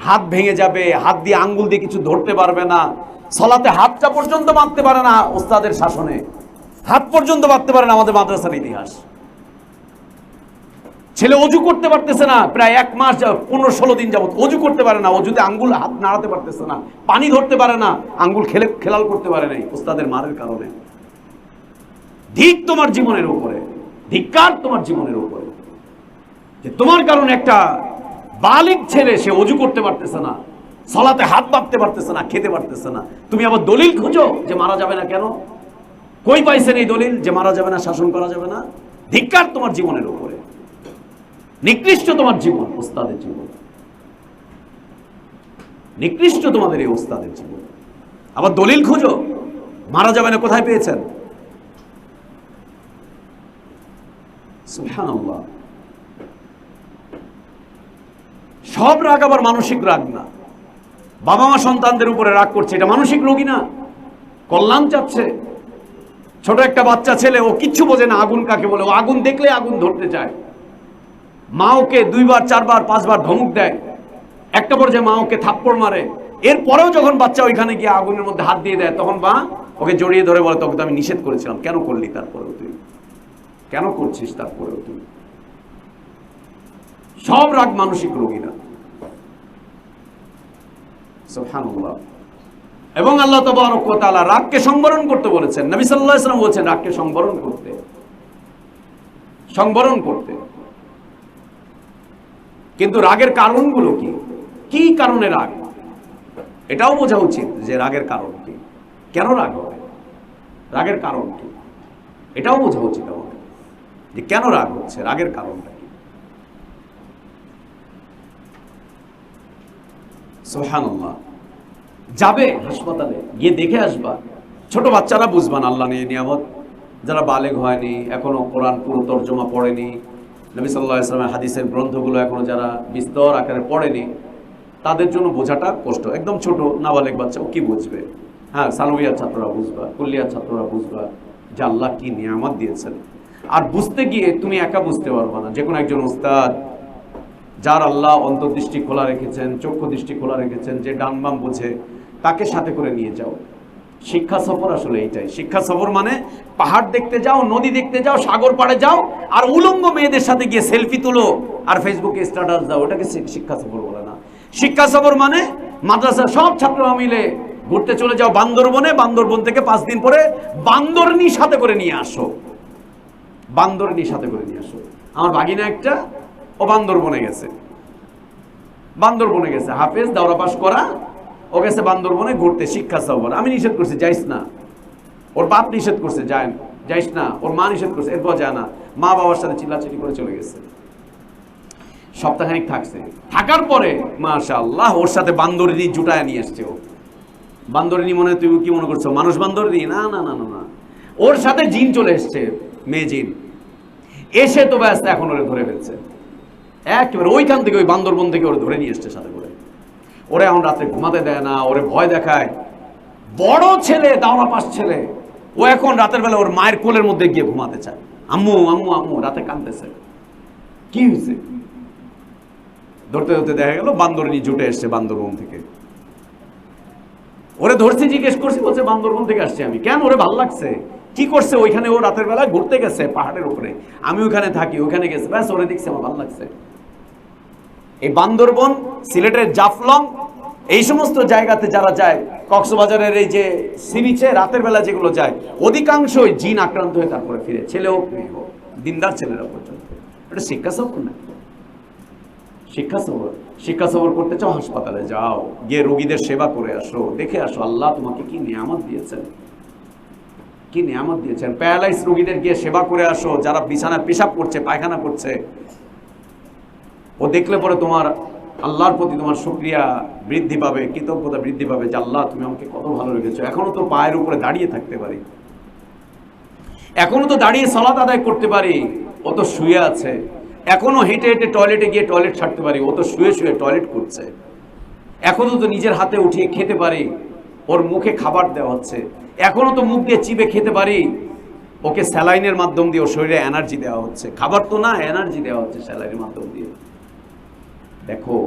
হাত ভেঙে যাবে, হাত দিয়ে আঙ্গুল দিয়ে কিছু ধরতে পারবে না, সলাতে হাতটা পর্যন্ত বাঁধতে পারে না। ওস্তাদের শাসনে হাত পর্যন্ত বাঁধতে পারে না। আমাদের মাদ্রাসার ইতিহাস, ছেলে অজু করতে পারতেছে না, প্রায় 1 মাস 15-16 দিন যাবত অজু করতে পারে না, অজুতে আঙ্গুল হাত নাড়াতে পারতেছে না, পানি ধরতে পারে না, আঙ্গুল খেলাল করতে পারে নাই ওস্তাদের মারের কারণে। ধিক তোমার জীবনের উপরে, ধিক্কার তোমার জীবনের উপরে, যে তোমার কারণে একটা বালিগ ছেলে সে অজু করতে পারতেছে না, সলাতে হাত বাঁধতে পারতেছে না, খেতে পারতেছে না। তুমি আবার দলিল খুঁজো যে মারা যাবে না কেন? কই পাইছেন এই দলিল যে মারা যাবে না, শাসন করা যাবে না? ধিক্কার তোমার জীবনের উপরে, নিকৃষ্ট তোমার জীবন, ওস্তাদের জীবন নিকৃষ্ট, তোমাদের এই ওস্তাদের জীবন। আবার দলিল খুঁজো, মারা যাবে না কোথায় পেয়েছেন? সুবহানাল্লাহ। সব রাগ আবার মানসিক রাগ না। বাবা মা সন্তানদের উপরে রাগ করছে, এটা মানসিক রোগী না, কল্যাণ চাচ্ছে। ছোট একটা বাচ্চা ছেলে, ও কিচ্ছু বোঝে না আগুন কাকে বলে, ও আগুন দেখলে আগুন ধরতে চায়। মা ওকে 2 বার 4 বার 5 বার ধমক দেয়, একটা পর্যায়ে মা ওকে থাপ্পড় মারে। এরপরেও যখন বাচ্চা ওইখানে গিয়ে আগুনের মধ্যে হাত দিয়ে দেয়, তখন মা ওকে জড়িয়ে ধরে বলে, তোকে তো আমি নিষেধ করেছিলাম, কেন করলি? তারপরেও তুই কেন করছিস? তারপরেও তুই। সব রাগ মানসিক রোগী না। সুবহানাল্লাহ। এবং আল্লাহ তাবারক ওয়া তাআলা রাগকে সংবরণ করতে বলেছেন। নবী সাল্লাল্লাহু আলাইহি ওয়াসাল্লাম বলেছেন রাগকে সংবরণ করতে, সংবরণ করতে। কিন্তু রাগের কারণগুলো কি? কি কারণে রাগ, এটাও বোঝা উচিত যে রাগের কারণ কি, কেন রাগ হবে, রাগের কারণ কি, এটাও বোঝা উচিত আমাদের যে কেন রাগ হচ্ছে, রাগের কারণটা কি। সুবহানাল্লাহ। যাবে হাসপাতালে, গিয়ে দেখে আসবা। ছোট বাচ্চারা বুঝবান আল্লাহ নিয়ে নিয়ামত, যারা বালেগ হয়নি, এখনো কোরআন পুরো তর্জমা পড়েনি, নবী সাল্লাল্লাহু আলাইহি ওয়াসাল্লামের হাদিসের গ্রন্থগুলো এখনো যারা বিস্তর আকারে পড়েনি তাদের জন্য বোঝাটা কষ্ট। একদম ছোট নাবালেগ বাচ্চা ও কি বুঝবে? হ্যাঁ, সানবিয়ার ছাত্ররা বুঝবা, কুল্লিয়ার ছাত্ররা বুঝবা যে আল্লাহ কি নিয়ামত দিয়েছেন। আর বুঝতে গিয়ে তুমি একা বুঝতে পারবা না, যে কোনো একজন উস্তাদ যার আল্লাহ অন্তর্দৃষ্টি খোলা রেখেছেন, চক্ষু দৃষ্টি খোলা রেখেছেন, যে ডান বাম বুঝে, তাকে সাথে করে নিয়ে যাও। শিক্ষা সফর আসলে এইটাই। শিক্ষা সফর মানে পাহাড় দেখতে যাও, নদী দেখতে যাও, সাগর পাড়ে যাও, আর উলঙ্গ মেয়েদের সাথে গিয়ে সেলফি তুলো আর ফেসবুকে স্ট্যাটাস দাও, ওটাকে শিক্ষা সফর বলে না। শিক্ষা সফর মানে মাদ্রাসার সব ছাত্ররা মিলে ঘুরতে চলে যাও বান্দরবনে, বান্দরবন থেকে 5 দিন পরে বান্দরনি সাথে করে নিয়ে আসো, বান্দরনি সাথে করে নিয়ে আসো। আমার ভাগিনা একটা, ও বান্দরবনে গেছে, বান্দরবনে গেছে, হাফেজ দাওরা পাস করা, ও গেছে বান্দরবনে ঘুরতে, শিক্ষা সফর। আমি নিষেধ করছি যাইস না, ওর বাপ নিষেধ করছে যাইস না, ওর মা নিষেধ করছে, এরপর যায় না, মা বাবার সাথে চিল্লাচিল্লি করে চলে গেছে। সপ্তাহখানিক থাকছে, থাকার পরে মাশাআল্লাহ ওর সাথে বান্দরনি জুটায় নিয়ে আসছে। ও বান্দরনি মনে, তুই কি মনে করছো মানুষ বান্দরনি? না না না না, ওর সাথে জিন চলে এসছে, মেয়ে জিন এসে তো ব্যস্ত, এখন ওরে ধরে ফেলছে একেবারে ওইখান থেকে, ওই বান্দরবন থেকে ওরে ধরে নিয়ে এসছে সাথে করে। ওরে এখন রাত্রে ঘুমাতে দেয় না, ওরে ভয় দেখায়। বড় ছেলে, দাওরা পাস ছেলে, ও এখন রাতের বেলা ওর মায়ের কোলের মধ্যে গিয়ে ঘুমাতে চায়, আম্মু আম্মু আম্মু, রাতে কাঁদতেছে। কি হয়েছে? ধরতে ধরতে দেখা গেল বান্দরনি জুটে এসছে বান্দরবন থেকে। ওরে ধরছি, জিজ্ঞেস করছি, বলছে বান্দরবন থেকে আসছি আমি। কেন? ওরে ভাল লাগছে। কি করছে ওইখানে? ও রাতের বেলা ঘুরতে গেছে পাহাড়ের উপরে, আমি ওখানে থাকি, ওখানে গেছে, ব্যাস ওরে দেখছে, আমার ভাল লাগছে। এই বান্দরবন, সিলেটের জাফলং, এই সমস্ত জায়গাতে যারা যায়, কক্সবাজারের এই যে সি বিচে রাতের বেলা যেগুলো যায়, অধিকাংশই জিন আক্রান্ত হয়ে তারপরে ফিরে, ছেলে হোক মেয়ে হোক, দিনদার ছেলেরা পর্যন্ত। এটা শিক্ষা সফর না, শিক্ষা সফর। শিক্ষা সফর করতে চাও, হাসপাতালে যাও, গিয়ে রোগীদের সেবা করে আসো, দেখে আসো আল্লাহ তোমাকে কি নিয়ামত দিয়েছেন, কি নিয়ামত দিয়েছেন। প্যারালাইজ রোগীদের গিয়ে সেবা করে আসো, যারা বিছানায় পেশাব করছে, পায়খানা করছে, ও দেখলে পরে তোমার আল্লাহর প্রতি তোমার শুকরিয়া বৃদ্ধি পাবে, কৃতজ্ঞতা বৃদ্ধি পাবে, যে আল্লাহ তুমি আমাকে কত ভালো রেখেছো। এখনো তো পায়ের উপরে দাঁড়িয়ে থাকতে পারি, এখনো তো দাঁড়িয়ে সালাত আদায় করতে পারি, ও তো শুয়ে আছে। এখনো হেঁটে হেঁটে টয়লেটে গিয়ে টয়লেট ছাড়তে পারি, ও তো শুয়ে শুয়ে টয়লেট করছে। এখনো তো নিজের হাতে উঠিয়ে খেতে পারি, ওর মুখে খাবার দেওয়া হচ্ছে। এখনো তো মুখ দিয়ে চিবে খেতে পারি, ওকে স্যালাইনের মাধ্যম দিয়ে ওর শরীরে এনার্জি দেওয়া হচ্ছে। খাবার তো না, এনার্জি দেওয়া হচ্ছে স্যালাইনের মাধ্যম দিয়ে। দেখো,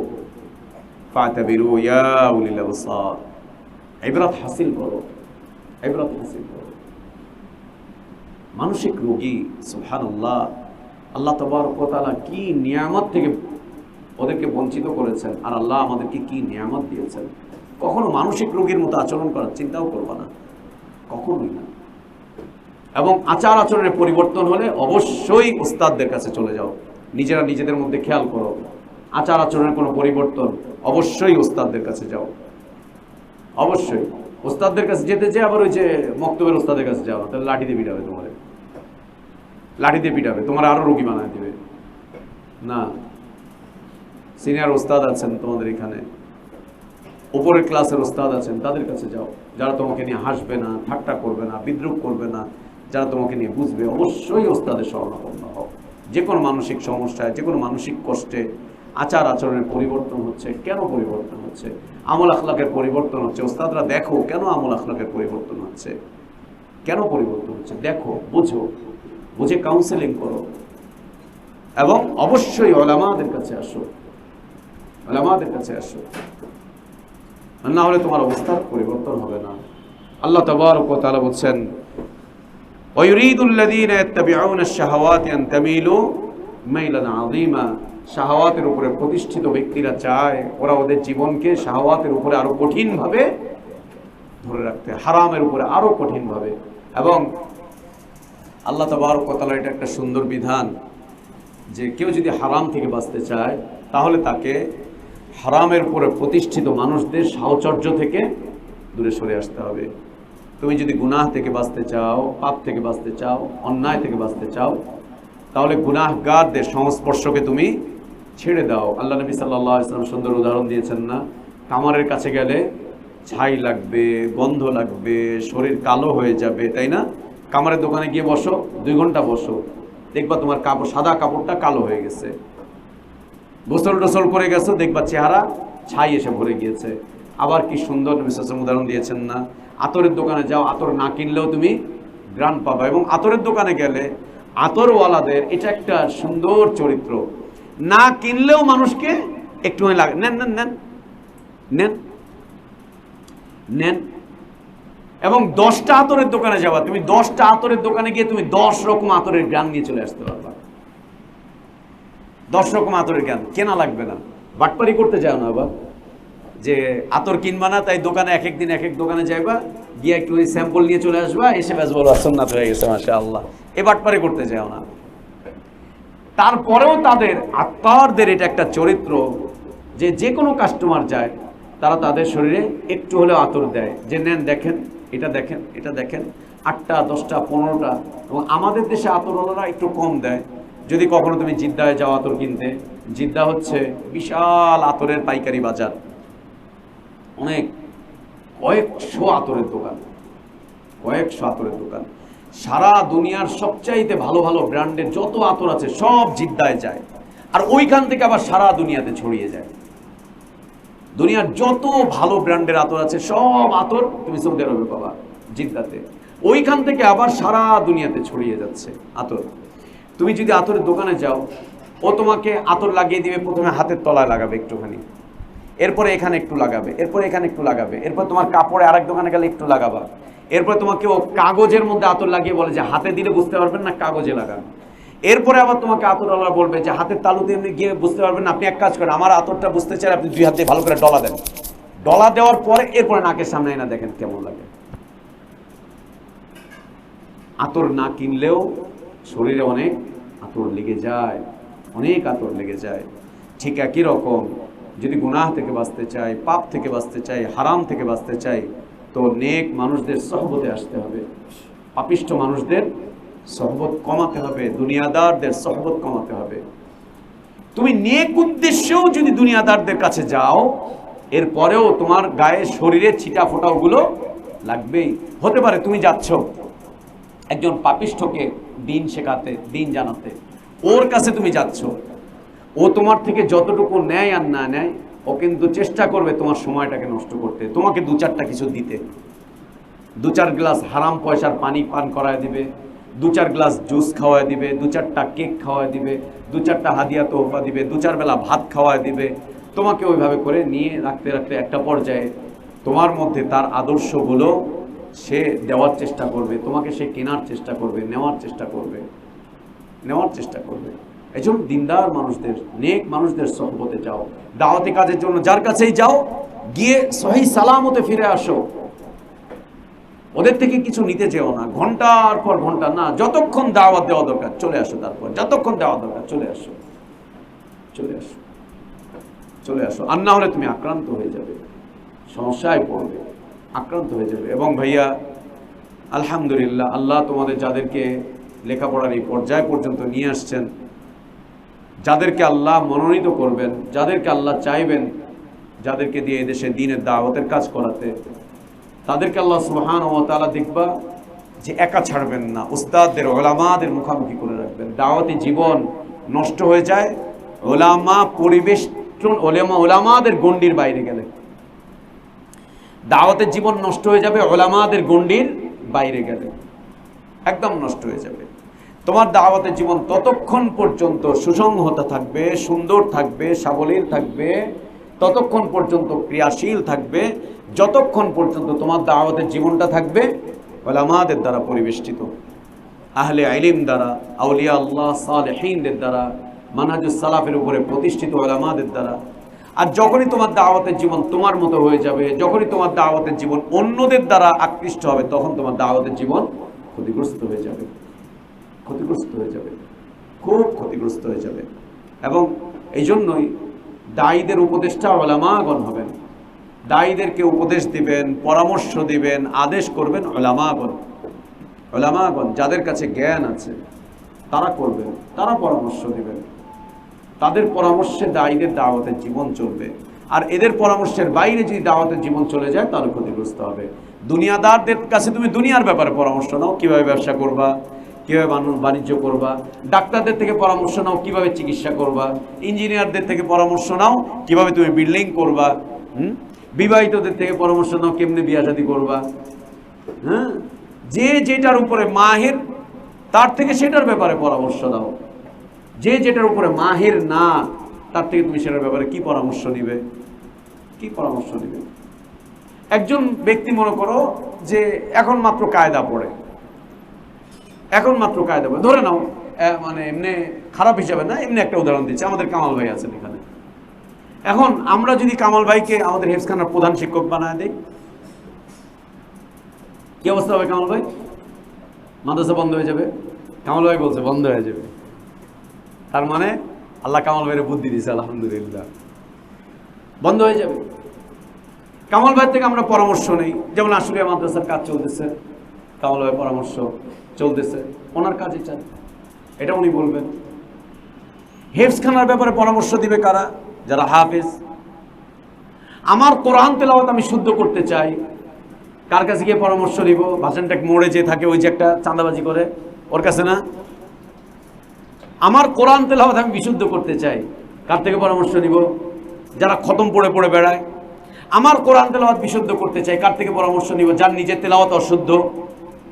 ফাতাবিরু ইয়া উলিল আবসার, ইবরাত হাসিল করো, ইবরাত হাসিল করো। মানসিক রোগী, সুবহানাল্লাহ, আল্লাহ তাবারক ওয়া তাআলা কি নিয়ামত থেকে ওদেরকে বঞ্চিত করেছেন, আর আল্লাহ আমাদেরকে কি নিয়ামত দিয়েছেন। কখনো মানসিক রোগীর মতো আচরণ করার চিন্তাও করবা না, কখনোই না। এবং আচার আচরণের পরিবর্তন হলে অবশ্যই উস্তাদদের কাছে চলে যাও, নিজেরা নিজেদের মধ্যে খেয়াল করো। আচার আচরণের কোনো পরিবর্তন, অবশ্যই উস্তাদদের কাছে যাও, অবশ্যই। উস্তাদদের কাছে যেতে যে আবার ওই যে মক্তবের উস্তাদের কাছে যাও, তাহলে লাঠি দিয়ে পিটাবে, তোমার লাঠি দিয়ে পিটাবে, তোমার আরো রোগী বানায় দিবে। না, সিনিয়র উস্তাদ আছেন তোমাদের এখানে, উপরের ক্লাসের উস্তাদ আছেন, তাদের কাছে যাও, যারা তোমাকে নিয়ে হাসবে না, ঠাট্টা করবে না, বিদ্রুপ করবে না, যারা তোমাকে নিয়ে বুঝবে। অবশ্যই উস্তাদের শরণাপন্ন হও। যে কোনো মানসিক সমস্যায়, যে কোনো মানসিক কষ্টে আচার আচরণের পরিবর্তন হচ্ছে। কেন পরিবর্তন হচ্ছে? আমল আখলাকের পরিবর্তন হচ্ছে। উস্তাদরা দেখো কেন আমল আখলাকের পরিবর্তন হচ্ছে, কেন পরিবর্তন হচ্ছে, দেখো, বুঝো, বুঝে কাউন্সেলিং করো। এবং অবশ্যই উলামাদের কাছে আসো, উলামাদের কাছে আসো, না হলে তোমার অবস্থার পরিবর্তন হবে না। আল্লাহ তাবারক ওয়া তাআলা বলছেন, ওয়ায়ুরিদুল্লাযীনা ইয়াত্তাবিউনা আশ-শাহাওয়াতি আন তামিলু মাইলান আযীমা। শাহাওয়াতের উপরে প্রতিষ্ঠিত ব্যক্তিরা চায় ওরা ওদের জীবনকে শাহাওয়াতের উপরে আরো কঠিনভাবে ধরে রাখতে, হারামের উপরে আরো কঠিনভাবে। এবং আল্লাহ তাবারক ওয়া তাআলা এটা একটা সুন্দর বিধান যে কেউ যদি হারাম থেকে বাঁচতে চায় তাহলে তাকে হারামের উপরে প্রতিষ্ঠিত মানুষদের সাহচর্য থেকে দূরে সরে আসতে হবে। তুমি যদি গুনাহ থেকে বাঁচতে চাও, পাপ থেকে বাঁচতে চাও, অন্যায় থেকে বাঁচতে চাও, তাহলে গুনাহগারদের সংস্পর্শকে তুমি ছেড়ে দাও। আল্লাহ নবী সাল্লাল্লাহু আলাইহি ওয়াসাল্লাম সুন্দর উদাহরণ দিয়েছেন না, কামারের কাছে গেলে ছাই লাগবে, গন্ধ লাগবে, শরীর কালো হয়ে যাবে, তাই না? কামারের দোকানে গিয়ে বসো, 2 ঘন্টা বসো, দেখবা তোমার কাপড়, সাদা কাপড়টা কালো হয়ে গেছে। গোসল টোসল করে গেছো, দেখবা চেহারা ছাই এসে ভরে গিয়েছে। আবার কি সুন্দর নবী সাল্লাল্লাহু আলাইহি ওয়াসাল্লাম উদাহরণ দিয়েছেন না, আতরের দোকানে যাও, আতর না কিনলেও তুমি গ্রান পাবা। এবং আতরের দোকানে গেলে আতরওয়ালাদের এটা একটা সুন্দর চরিত্র, না কিনলেও মানুষকে একটু লাগে, নেন নেন নেন নেন নেন। এবং 10টা আতরের দোকানে যাবা তুমি, 10টা আতরের দোকানে গিয়ে তুমি 10 রকম আতরের গ্রান নিয়ে চলে আসতে পারবা। 10 রকম আতরের গ্রান কেনা লাগবে না। বাটপারি করতে যাও না আবার, যে আতর কিনবা না তাই দোকানে এক এক দিন এক এক দোকানে যাইবা, গিয়ে একটু ওই স্যাম্পল নিয়ে চলে আসবা, এসে ব্যাস বলবা সুন্নাত হয়ে গেছে মাশাআল্লাহ। এই বাটপারি করতে যাও না। তারপরেও তাদের আত্মারদের এটা একটা চরিত্র যে যে কোনো কাস্টমার যায় তারা তাদের শরীরে একটু হলেও আতর দেয়, যে নেন দেখেন, এটা দেখেন, এটা দেখেন, 8টা 10টা 15টা। এবং আমাদের দেশে আতরওয়ালারা একটু কম দেয়। যদি কখনো তুমি জিদ্দায় যাও আতর কিনতে, জিদ্দা হচ্ছে বিশাল আতরের পাইকারি বাজার, অনেক কয়েকশো আতরের দোকান, কয়েকশো আতরের দোকান। সারা দুনিয়ার সবচাইতে ভালো ভালো ব্র্যান্ডের যত আতর আছে সব জিদ্দায় যায়, আর ওইখান থেকে আবার সারা দুনিয়াতে ছড়িয়ে যায়। দুনিয়ার যত ভালো ব্র্যান্ডের আতর আছে সব আতর তুমি সৌদি আরবে পাবা জিদ্দাতে, ওইখান থেকে আবার সারা দুনিয়াতে ছড়িয়ে যাচ্ছে আতর। তুমি যদি আতরের দোকানে যাও, ও তোমাকে আতর লাগিয়ে দিবে, প্রথমে হাতের তলায় লাগাবে একটুখানি, এরপরে এখানে একটু লাগাবে, এরপরে এখানে একটু লাগাবে, এরপর তোমার কাপড়ে আরেক দোকানে গেলে একটু লাগাবা, এরপর তোমাকে ও কাগজের মধ্যে আতর লাগিয়ে বলে যে হাতে দিলে বুঝতে পারবেন না, কাগজে লাগান। এরপরে আবার তোমাকে আতরওয়ালা বলবে যে হাতের তালুতে এমনি গিয়ে বুঝতে পারবেন না, আপনি এক কাজ করেন, আমার আতরটা বুঝতে চাই, আপনি 2 হাত দিয়ে ভালো করে ডলা দেন, ডলা দেওয়ার পরে এরপরে নাকের সামনে এনে দেখেন কেমন লাগে। আতর না কিনলেও শরীরে অনেক আতর লেগে যায়, অনেক আতর লেগে যায়। ঠিক একই রকম যদি গুনাহ থেকে বাঁচতে চাই, পাপ থেকে বাঁচতে চাই, হারাম থেকে বাঁচতে চাই, তো নেক মানুষদের সহবতে আসতে হবে, পাপিষ্ঠ মানুষদের সহবত কমাতে হবে, দুনিয়াদারদের সহবত কমাতে হবে। তুমি নেক উদ্দেশ্যেও যদি দুনিয়াদারদের কাছে যাও, এরপরেও তোমার গায়ে শরীরে ছিটা ফোটাগুলো লাগবেই। হতে পারে তুমি যাচ্ছ একজন পাপিষ্ঠকে দিন শেখাতে, দিন জানাতে, ওর কাছে তুমি যাচ্ছ, ও তোমার থেকে যতটুকু নেয় আর না নেয়, ও কিন্তু চেষ্টা করবে তোমার সময়টাকে নষ্ট করতে, তোমাকে 2-4টা কিছু দিতে, 2-4 গ্লাস হারাম পয়সার পানি পান করায় দিবে, 2-4 গ্লাস জুস খাওয়ায় দিবে, 2-4টা কেক খাওয়ায় দিবে, 2-4টা হাদিয়া তোহফা দিবে, 2-4 বেলা ভাত খাওয়ায় দিবে। তোমাকে ওইভাবে করে নিয়ে রাখতে রাখতে একটা পর্যায়ে তোমার মধ্যে তার আদর্শগুলো সে দেওয়ার চেষ্টা করবে, তোমাকে সে কেনার চেষ্টা করবে, নেওয়ার চেষ্টা করবে, নেওয়ার চেষ্টা করবে। এই জন্য দিনদার মানুষদের, নেক মানুষদের সহবতে যাও, দাওয়াতি কাজের জন্য যার কাছেই যাও, গিয়ে সহি সালামতে ফিরে আসো। ওদের থেকে কিছু নিতে যেও না, ঘন্টার পর ঘন্টা না, যতক্ষণ দাওয়াত দেওয়া দরকার চলে আসো, তারপর যতক্ষণ দেওয়া দরকার চলে আসো, চলে আসো, চলে আসো। আর না হলে তুমি আক্রান্ত হয়ে যাবে, সমস্যায় পড়বে, আক্রান্ত হয়ে যাবে। এবং ভাইয়া আলহামদুলিল্লাহ, আল্লাহ তোমাদের যাদেরকে লেখাপড়ার এই পর্যায় পর্যন্ত নিয়ে আসছেন, যাদেরকে আল্লাহ মনোনীত করবেন, যাদেরকে আল্লাহ চাইবেন, যাদেরকে দিয়ে এদেশে দ্বীনের দাওয়াতের কাজ করাতে, তাদেরকে আল্লাহ সুবহানাহু ওয়া তাআলা দেখবা যে একা ছাড়বেন না, উস্তাদদের, ওলামাদের মুখামুখি করে রাখবেন। দাওয়াতি জীবন নষ্ট হয়ে যায় ওলামা পরিবেশ, ওলামাদের গণ্ডির বাইরে গেলে। দাওয়াতের জীবন নষ্ট হয়ে যাবে ওলামাদের গণ্ডির বাইরে গেলে, একদম নষ্ট হয়ে যাবে। তোমার দাওয়াতের জীবন ততক্ষণ পর্যন্ত সুসংহত থাকবে, সুন্দর থাকবে, সাবলীল থাকবে, ততক্ষণ পর্যন্ত ক্রিয়াশীল থাকবে, যতক্ষণ পর্যন্ত তোমার দাওয়াতের জীবনটা থাকবে ওলামাদের দ্বারা পরিবেষ্টিত, আহলে ইলম দ্বারা, আউলিয়া আল্লাহ সালেহীনদের দ্বারা, মানহাজুস সালাফের উপরে প্রতিষ্ঠিত ওলামাদের দ্বারা। আর যখনই তোমার দাওয়াতের জীবন তোমার মতো হয়ে যাবে, যখনই তোমার দাওয়াতের জীবন অন্যদের দ্বারা আকৃষ্ট হবে, তখন তোমার দাওয়াতের জীবন ক্ষতিগ্রস্ত হয়ে যাবে, ক্ষতিগ্রস্ত হয়ে যাবে, খুব ক্ষতিগ্রস্ত হয়ে যাবে। এবং এই জন্যই দায়ীদের উপদেষ্টা ওলামাগণ হবেন, দায়ীদেরকে উপদেশ দিবেন, পরামর্শ দিবেন, আদেশ করবেন ওলামাগণ। ওলামাগণ যাদের কাছে জ্ঞান আছে তারা করবেন, তারা পরামর্শ দিবেন, তাদের পরামর্শে দায়ীদের দাওয়াতের জীবন চলবে। আর এদের পরামর্শের বাইরে যদি দাওয়াতের জীবন চলে যায় তাহলে ক্ষতিগ্রস্ত হবে। দুনিয়াদারদের কাছে তুমি দুনিয়ার ব্যাপারে পরামর্শ নাও, কিভাবে ব্যবসা করবা, কীভাবে বাণিজ্য করবা, ডাক্তারদের থেকে পরামর্শ নাও কীভাবে চিকিৎসা করবা, ইঞ্জিনিয়ারদের থেকে পরামর্শ নাও কীভাবে তুমি বিল্ডিং করবা, বিবাহিতদের থেকে পরামর্শ নাও কেমনে বিয়া শাদী করবা। হ্যাঁ, যে যেটার উপরে মাহির তার থেকে সেটার ব্যাপারে পরামর্শ দাও। যে যেটার উপরে মাহির না তার থেকে তুমি সেটার ব্যাপারে কি পরামর্শ নিবে, কি পরামর্শ নিবে। একজন ব্যক্তি মনে করো যে এখন মাত্র কায়দা পড়ে, এখন মাত্র কায়দা পড়ে, ধরে নাও, মানে এমনি খারাপ হিসাবে না, এমনি একটা উদাহরণ দিচ্ছি, আমাদের কামাল ভাই আছেন এখানে। এখন আমরা যদি কামাল ভাইকে আমাদের হেফজখানার প্রধান শিক্ষক বানায় দিই, কি অবস্থা হবে কামাল ভাই? মাদ্রাসা বন্ধ হয়ে যাবে। কামাল ভাই বলছে বন্ধ হয়ে যাবে, তার মানে আল্লাহ কামাল ভাইয়ের বুদ্ধি দিয়েছে, আলহামদুলিল্লাহ, বন্ধ হয়ে যাবে। কামাল ভাই থেকে আমরা পরামর্শ নেই, যেমন আসলে মাদ্রাসার কাজ চলতেছে, কামাল ভাই পরামর্শ চলতেছে, ওনার কাজে চান, এটা উনি বলবেন। হেফজখানার ব্যাপারে পরামর্শ দিবে কারা? যারা হাফেজ। আমার কোরআন তেলাওয়াত আমি শুদ্ধ করতে চাই, কার কাছে গিয়ে পরামর্শ দিব? ভাষণটা মোড়ে যে থাকে, ওই যে একটা চাঁদাবাজি করে, ওর কাছে না? আমার কোরআন তেলাওয়াত আমি বিশুদ্ধ করতে চাই, কার থেকে পরামর্শ নিব? যারা খতম পড়ে পড়ে বেড়ায়। আমার কোরআন তেলাওয়াত বিশুদ্ধ করতে চাই, কার থেকে পরামর্শ নিব? যার নিজের তেলাওয়াত অশুদ্ধ,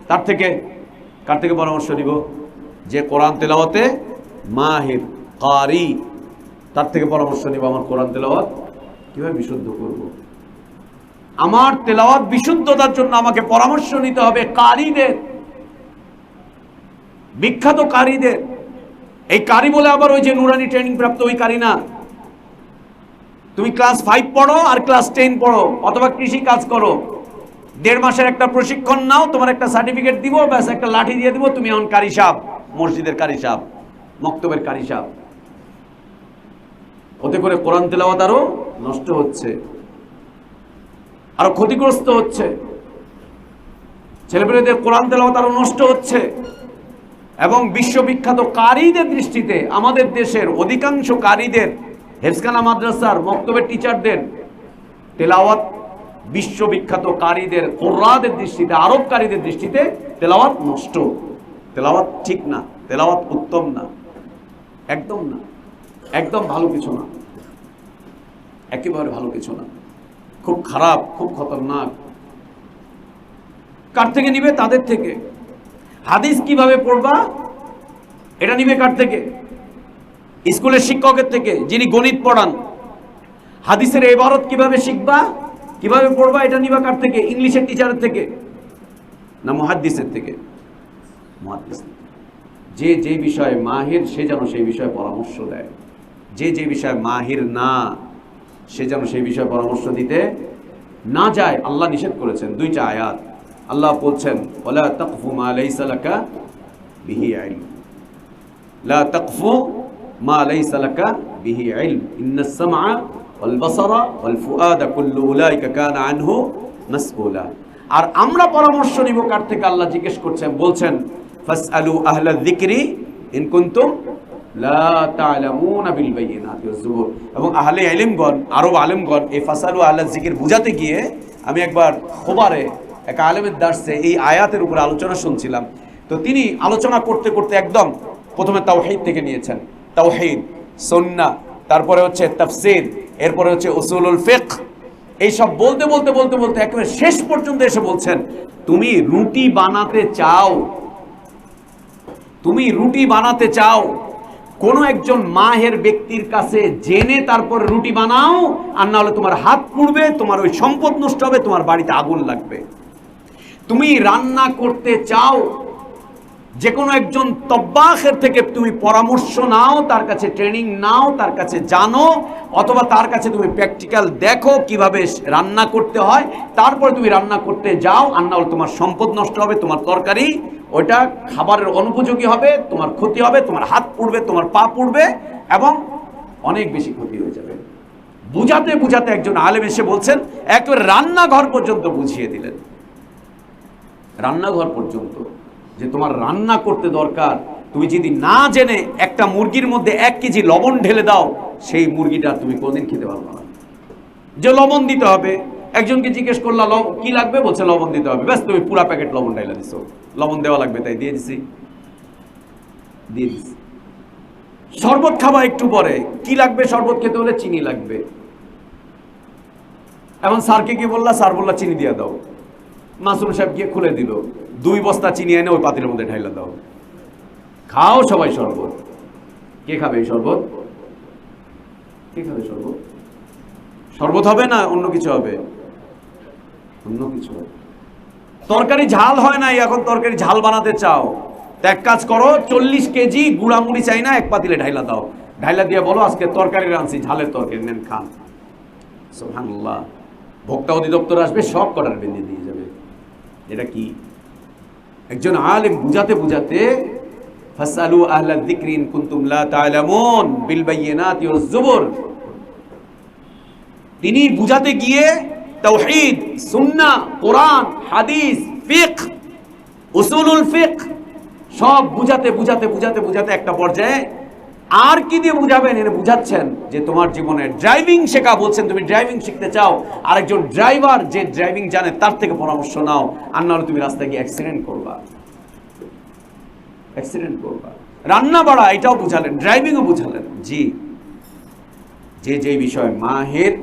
তার থেকে। কার থেকে পরামর্শ নিব? যে কোরআন তেলাওয়াতে মাহির, কারি, তার থেকে পরামর্শ নিব আমার কোরআন তেলাওয়াত কিভাবে বিশুদ্ধ করব। আমার তেলাওয়াত বিশুদ্ধতার জন্য আমাকে পরামর্শ নিতে হবে কারীদের, বিখ্যাত কারীদের। এই কারি বলে আবার ওই যে নুরানি ট্রেনিং প্রাপ্ত ওই কারি না। তুমি ক্লাস 5 পড়ো আর ক্লাস 10 পড়ো, অথবা কৃষি কাজ করো, 1.5 মাসের একটা প্রশিক্ষণ নাও, তোমার একটা সার্টিফিকেট দিব, ব্যাস একটা লাঠি দিয়ে দিব, তুমি এখন কারি সাহেব, মসজিদের কারি সাহেব, মক্তবের কারি সাহেব। ওতে করে কোরআন তেলাওয়াত আরো নষ্ট হচ্ছে, আরো ক্ষতিগ্রস্ত হচ্ছে, ছেলেমেয়েদের কোরআন তেলাওয়াত আরো নষ্ট হচ্ছে। এবং বিশ্ববিখ্যাত কারীদের দৃষ্টিতে আমাদের দেশের অধিকাংশ কারীদের, হেফজখানা মাদ্রাসার মক্তবের টিচারদের তেলাওয়াত, বিশ্ববিখ্যাত কারীদের, কোরআদের দৃষ্টিতে, আরব কারীদের দৃষ্টিতে তেলাওয়াত নষ্ট, তেলাওয়াত ঠিক না, তেলাওয়াত উত্তম না, একদম না, একদম ভালো কিছু না, একেবারে ভালো কিছু না, খুব খারাপ, খুব খতরনাক। কার থেকে নিবে? তাদের থেকে। হাদিস কিভাবে পড়বা এটা নিবে কার থেকে? স্কুলের শিক্ষকের থেকে, যিনি গণিত পড়ান। হাদিসের ইবারত কিভাবে শিখবা, কিভাবে পড়বা, এটা নিবা কার থেকে? ইংলিশের টিচারের থেকে না মুহাদ্দিসের থেকে? মুহাদ্দিস। যে যে বিষয়ে মাহির সে যেন সেই বিষয়ে পরামর্শ দেয়, যে যে বিষয়ে মাহির না সে যেন সেই বিষয়ে পরামর্শ দিতে না যায়। আল্লাহ নিষেধ করেছেন, 2টা আয়াত। আল্লাহ বলছেন ওয়ালা তাকফু মা লাইসা লাকা বিহি ইলম, লা তাকফু মা লাইসা লাকা বিহি ইলম, ইন্নাস সামআ ওয়াল বাসারা ওয়াল ফুআদা কুল্লু উলাইকা কানা আনহু মাসউলা। আর আমরা পরামর্শ নিব কার থেকে? আল্লাহ জিজ্ঞেস করছেন, বলছেন ফাসআলু আহলা যিকরি ইন কুনতুম লা তা'লামুনা বিল বাইয়িনাতি ওয়াজ জুবুর। এবং আহলে ইলমগণ, আরব আলেমগণ এই ফাসআলু আহলা যিকর বুঝাতে গিয়ে আমি একবার খোবারে এক আলেমের দার্সে এই আয়াতের উপর আলোচনা শুনছিলাম। তো তিনি আলোচনা করতে করতে একদম প্রথমে তাওহীদ থেকে নিয়েছেন, তাওহীদ, সুন্নাহ, তারপরে হচ্ছে তাফসীর, এরপরে হচ্ছে উসুলুল ফিকহ, এই সব বলতে বলতে বলতে বলতে একেবারে শেষ পর্যন্ত এসে বলছেন, তুমি রুটি বানাতে চাও, তুমি রুটি বানাতে চাও, কোনো একজন মাহের ব্যক্তির কাছে জেনে তারপর রুটি বানাও, আর না হলে তোমার হাত পুড়বে, তোমার ওই সম্পদ নষ্ট হবে, তোমার বাড়িতে আগুন লাগবে। তুমি রান্না করতে চাও, যে কোনো একজন তব্বাখের থেকে তুমি পরামর্শ নাও, তার কাছে ট্রেনিং নাও, তার কাছে জানো, অথবা তার কাছে তুমি প্র্যাকটিক্যাল দেখো কিভাবে রান্না করতে হয়, তারপরে তুমি রান্না করতে যাও, আর না হলে তোমার সম্পদ নষ্ট হবে, তোমার তরকারি ওইটা খাবারের অনুপযোগী হবে, তোমার ক্ষতি হবে, তোমার হাত পুড়বে, তোমার পা পুড়বে, এবং অনেক বেশি ক্ষতি হয়ে যাবে। বুঝাতে বুঝাতে একজন আলেম এসে বলছেন, একেবারে রান্নাঘর পর্যন্ত বুঝিয়ে দিলেন, রান্নাঘর পর্যন্ত, যে তোমার রান্না করতে দরকার, তুমি যদি না জেনে একটা মুরগির মধ্যে 1 কেজি লবণ ঢেলে দাও, সেই মুরগিটা তুমি কোনদিন খেতে পারবে না। যে লবণ দিতে হবে, একজনকে জিজ্ঞেস করলা কি লাগবে, বলছে লবণ দিতে হবে, ব্যাস তুমি পুরা প্যাকেট লবণ ঢেলে দিছো, লবণ দেওয়া লাগবে তাই দিয়ে দিছি। দিয়ে দিছি। শরবত খাবা একটু পরে, কি লাগবে শরবত খেতে হলে? চিনি লাগবে। এখন স্যারকে কি বললা? স্যার বললা চিনি দিয়ে দাও। মাসুম সাহেব গিয়ে খুলে দিল, 2 বস্তা চিনি এনে ওই পাতিলের মধ্যে ঢাইলা দাও, খাও সবাই শরবত। কে খাবে এই শরবত? কে খাবে শরবত? শরবত হবে না অন্য কিছু হবে? অন্য কিছু হবে। তরকারি ঝাল হয় নাই, এখন তরকারি ঝাল বানাতে চাও, তো এক কাজ করো, 40 কেজি গুঁড়ামুড়ি চাই না, এক পাতিলে ঢাইলা দাও, ঢাইলা দিয়ে বলো আজকে তরকারি রাঁধছি, ঝালের তরকারি নেন খান। সুবহানাল্লাহ। ভোক্তা অধিদপ্তর আসবে, সব কটার বেঁধে দিয়ে যাবে। এটা কি? একজন আলেম বুঝাতে বুঝাতে, ফাসআলু আহলা যিকরি ইন কুনতুম লা তা'লামুন বিল বাইয়িনাতি ওয়াজ জুবুর, তিনি বুঝাতে গিয়ে তাওহীদ, সুন্নাহ, কোরআন, হাদিস, ফিকহ, উসুলুল ফিকহ সব বুঝাতে বুঝাতে বুঝাতে বুঝাতে একটা পর্যায়ে আর কি দিয়ে বুঝাবেন? এনে বুঝাচ্ছেন যে তোমার জীবনে ড্রাইভিং শেখা, বলছেন তুমি ড্রাইভিং শিখতে চাও, আরেকজন ড্রাইভার যে ড্রাইভিং জানে তার থেকে পরামর্শ নাও, আর নাহলে তুমি রাস্তায় গিয়ে অ্যাক্সিডেন্ট করবা। অ্যাক্সিডেন্ট করবা। রান্না বাড়া এটাও বুঝালেন, ড্রাইভিংও বুঝালেন। জি, যে যেই বিষয় মাহের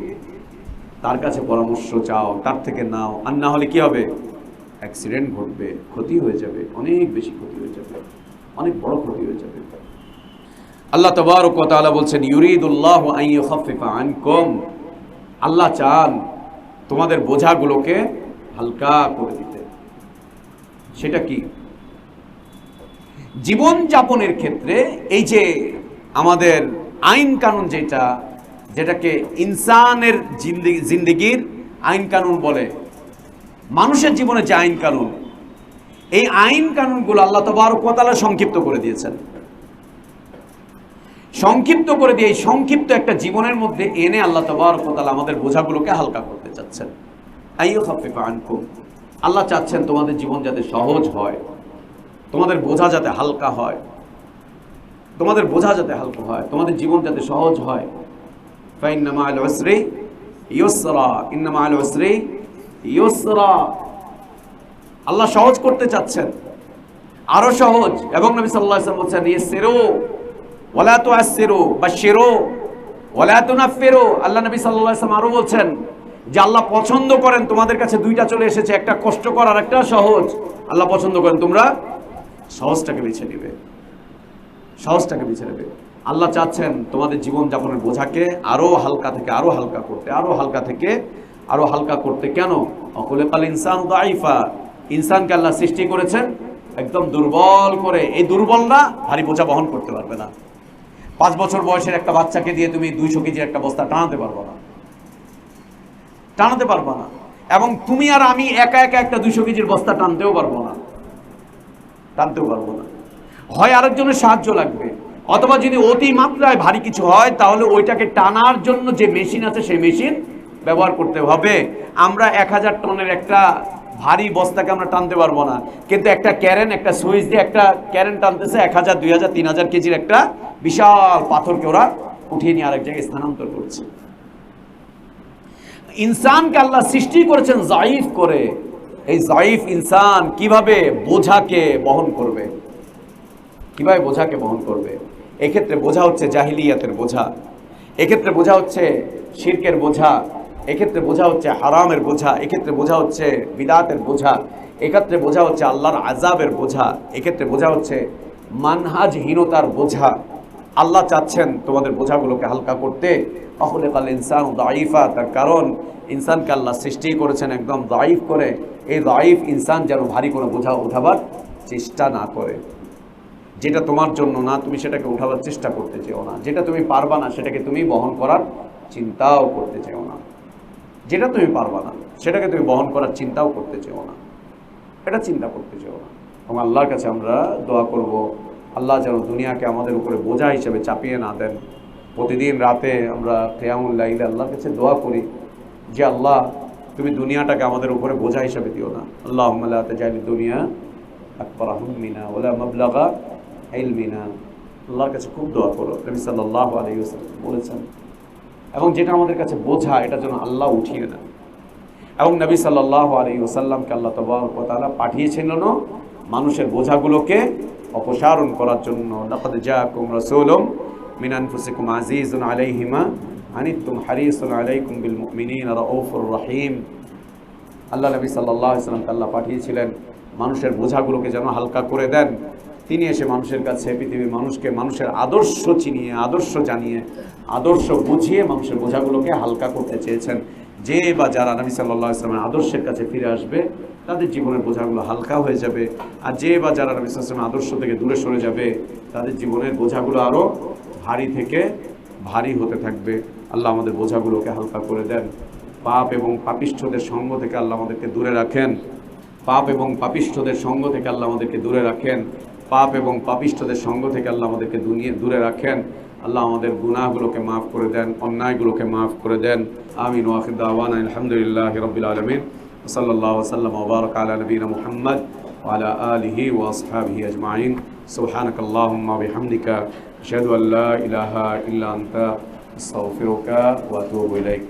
তার কাছে পরামর্শ চাও, তার থেকে নাও, আর না হলে কি হবে? অ্যাক্সিডেন্ট ঘটবে, ক্ষতি হয়ে যাবে, অনেক বেশি ক্ষতি হয়ে যাবে, অনেক বড় ক্ষতি হয়ে যাবে। আল্লাহ তাবারক ওয়া তাআলা বলছেন, ইউরিদুল্লাহু আন ইউখাফফিফা আনকুম, আল্লাহ চান তোমাদের বোঝাগুলোকে হালকা করে দিতে। সেটা কি? জীবন যাপনের ক্ষেত্রে এই যে আমাদের আইন কানুন, যেটাকে ইনসানের জিন্দেগির আইন কানুন বলে, মানুষের জীবনে যে আইন কানুন, এই আইন কানুনগুলো আল্লাহ তাবারক ওয়া তাআলা সংক্ষিপ্ত করে দিয়েছেন। সংক্ষিপ্ত করে দিয়ে এই সংক্ষিপ্ত একটা জীবনের মধ্যে এনে আল্লাহ তাবারক ওয়া তাআলা আমাদের বোঝাগুলোকে হালকা করতে চাচ্ছেন। আইয়ুখাফফিফা আনকুম, আল্লাহ চাচ্ছেন তোমাদের জীবন যাতে সহজ হয়, তোমাদের বোঝা যাতে হালকা হয়, তোমাদের বোঝা যাতে হালকা হয়, তোমাদের জীবন যাতে সহজ হয়। ফাইন্না মা'আল উসরি ইউসরা, ইন্না মা'আল উসরি ইউসরা, আল্লাহ সহজ করতে চাচ্ছেন, আরো সহজ। এবং নবী সাল্লাল্লাহু আলাইহি ওয়াসাল্লাম বলেছেন, ইয়াসসিরু ওয়ালা তুআসসিরু বাশশিরু ওয়ালা তুনাফফিরু। আল্লাহ নবী সাল্লাল্লাহু আলাইহি ওয়াসাল্লাম আরো বলছেন যে আল্লাহ পছন্দ করেন, তোমাদের কাছে দুইটা চলে এসেছে, একটা কষ্টকর আর একটা সহজ। আল্লাহ পছন্দ করেন তোমরা সহজটাকে বেছে নেবে, সহজটাকে বেছে নেবে। আল্লাহ চাচ্ছেন তোমাদের জীবন যাপনের বোঝাকে আরো হালকা থেকে আরো হালকা করতে, আরো হালকা থেকে আরো হালকা করতে। কেন? অখুলিকাল ইনসানু দাঈফা, ইনসানকে আল্লাহ সৃষ্টি করেছেন একদম দুর্বল করে। এই দুর্বলরা ভারী বোঝা বহন করতে পারবে না। 5 বছর বয়সের একটা বাচ্চাকে দিয়ে তুমি 200 কেজির একটা বস্তা টানাতে পারবো না, টানাতে পারবো না। এবং তুমি আর আমি একা একা একটা 200 কেজির বস্তা টানতেও পারবো না, টানতেও পারবো না। হয় আরেকজনের সাহায্য লাগবে, অথবা যদি অতি মাত্রায় ভারী কিছু হয় তাহলে ওইটাকে টানার জন্য যে মেশিন আছে সেই মেশিন ব্যবহার করতে হবে। আমরা 1000 টনের একটা ভারী বস্তাকে আমরা টানতে পারবো না, কিন্তু একটা ক্যারেন, একটা সুইচ দিয়ে একটা ক্যারেন টানতেছে 1000, 2000, 3000 কেজির একটা বিশাল পাথরকে ওরা উঠিয়ে নিয়ে আরেক জায়গায় স্থানান্তর করছে। ইনসানকে আল্লাহ সৃষ্টি করেছেন জাইফ করে। এই জাইফ ইনসান কিভাবে বোঝাকে বহন করবে? কিভাবে বোঝাকে বহন করবে? এক্ষেত্রে বোঝা হচ্ছে জাহিলিয়াতের বোঝা, এক্ষেত্রে বোঝা হচ্ছে শিরকের বোঝা, এক্ষেত্রে বোঝা হচ্ছে হারামের বোঝা, এক্ষেত্রে বোঝা হচ্ছে বিদআতের বোঝা, এক্ষেত্রে বোঝা হচ্ছে আল্লাহর আযাবের বোঝা, এক্ষেত্রে বোঝা হচ্ছে মানহাজহীনতার বোঝা। আল্লাহ চাচ্ছেন তোমাদের বোঝাগুলোকে হালকা করতে। অখুলিকাল ইনসানু দাঈফা, তার কারণ ইনসানকে আল্লাহ সৃষ্টি করেছেন একদম দাঈফ করে। এই দাঈফ ইনসান যেন ভারী কোনো বোঝা উঠাবার চেষ্টা না করে। যেটা তোমার জন্য না তুমি সেটাকে উঠাবার চেষ্টা করতে চেও না, যেটা তুমি পারবা না সেটাকে তুমি বহন করার চিন্তাও করতে চেও না, যেটা তুমি পারবা না সেটাকে তুমি বহন করার চিন্তাও করতে চেও না, এটা চিন্তা করতে চেও না। এবং আল্লাহর কাছে আমরা দোয়া করব, আল্লাহ যেন দুনিয়াকে আমাদের উপরে বোঝা হিসেবে চাপিয়ে না দেন। প্রতিদিন রাতে আমরা কিয়ামুল লাইলে আল্লাহর কাছে দোয়া করি যে আল্লাহ তুমি দুনিয়াটাকে আমাদের উপরে বোঝা হিসেবে দিও না। আল্লাহুম্মা লা তাজআলিদ দুনিয়া আকবার হাম্মিনা ওয়ালা মাবলাগা ইলমিনা। আল্লাহর কাছে খুব দোয়া করো, নবী সাল্লাল্লাহু আলাইহি ওয়াসাল্লাম বলেছেন। এবং যেটা আমাদের কাছে বোঝা এটা যেন আল্লাহ উঠিয়ে নেন। এবং নবী সাল্লাল্লাহু আলাইহি ওয়াসাল্লামকে আল্লাহ তাবারক ওয়া তাআলা পাঠিয়েছিলেন মানুষের বোঝাগুলোকে অপসারণ করার জন্য। লাকাদ জাআকুম রাসূলুম মিন আনফুসিকুম আজিজুন আলাইহি মা আনিতুম হারিসুন আলাইকুম বিল মুমিনিনা রাউফুর রহিম। আল্লাহ নবী সাল্লাল্লাহু আলাইহি ওয়াসাল্লামকে আল্লাহ পাঠিয়েছিলেন মানুষের বোঝাগুলোকে যেন হালকা করে দেন। তিনি এসে মানুষের কাছে পৃথিবীর মানুষকে মানুষের আদর্শ চিনিয়ে, আদর্শ জানিয়ে, আদর্শ বুঝিয়ে মানুষের বোঝাগুলোকে হালকা করতে চেয়েছেন। যে বা যারা নবী সাল্লাল্লাহু আলাইহি ওয়াসাল্লামের আদর্শের কাছে ফিরে আসবে তাদের জীবনের বোঝাগুলো হালকা হয়ে যাবে, আর যে বা যারা নবী সাল্লাল্লাহু আলাইহি ওয়াসাল্লামের আদর্শ থেকে দূরে সরে যাবে তাদের জীবনের বোঝাগুলো আরও ভারী থেকে ভারী হতে থাকবে। আল্লাহ আমাদের বোঝাগুলোকে হালকা করে দেন। পাপ এবং পাপিষ্ঠদের সঙ্গ থেকে আল্লাহ আমাদেরকে দূরে রাখেন। পাপ এবং পাপিষ্ঠদের সঙ্গ থেকে আল্লাহ আমাদেরকে দূরে রাখেন। পাপ এবং পাপিষ্ঠদের সঙ্গ থেকে আল্লাহ আমাদেরকে দূরে রাখেন। আল্লাহ আমাদের গুনাহগুলোকে মাফ করে দেন, অন্যায়গুলোকে মাফ করে দেন। আমিন ওয়া আখির দাওয়ানা আলহামদুলিল্লাহি রাব্বিল আলামিন। সাল্লাল্লাহু ওয়া সাল্লাম ওয়া বারাকা আলা নবিয়িনা মুহাম্মদ ওয়া আলা আলিহি ওয়া আসহাবিহি আজমাইন। সুবহানাকাল্লাহুম্মা ওয়া বিহামদিকা আশহাদু আল্লা ইলাহা ইল্লা আনতা আস্তাগফিরুকা ওয়া আতুবু ইলাইক।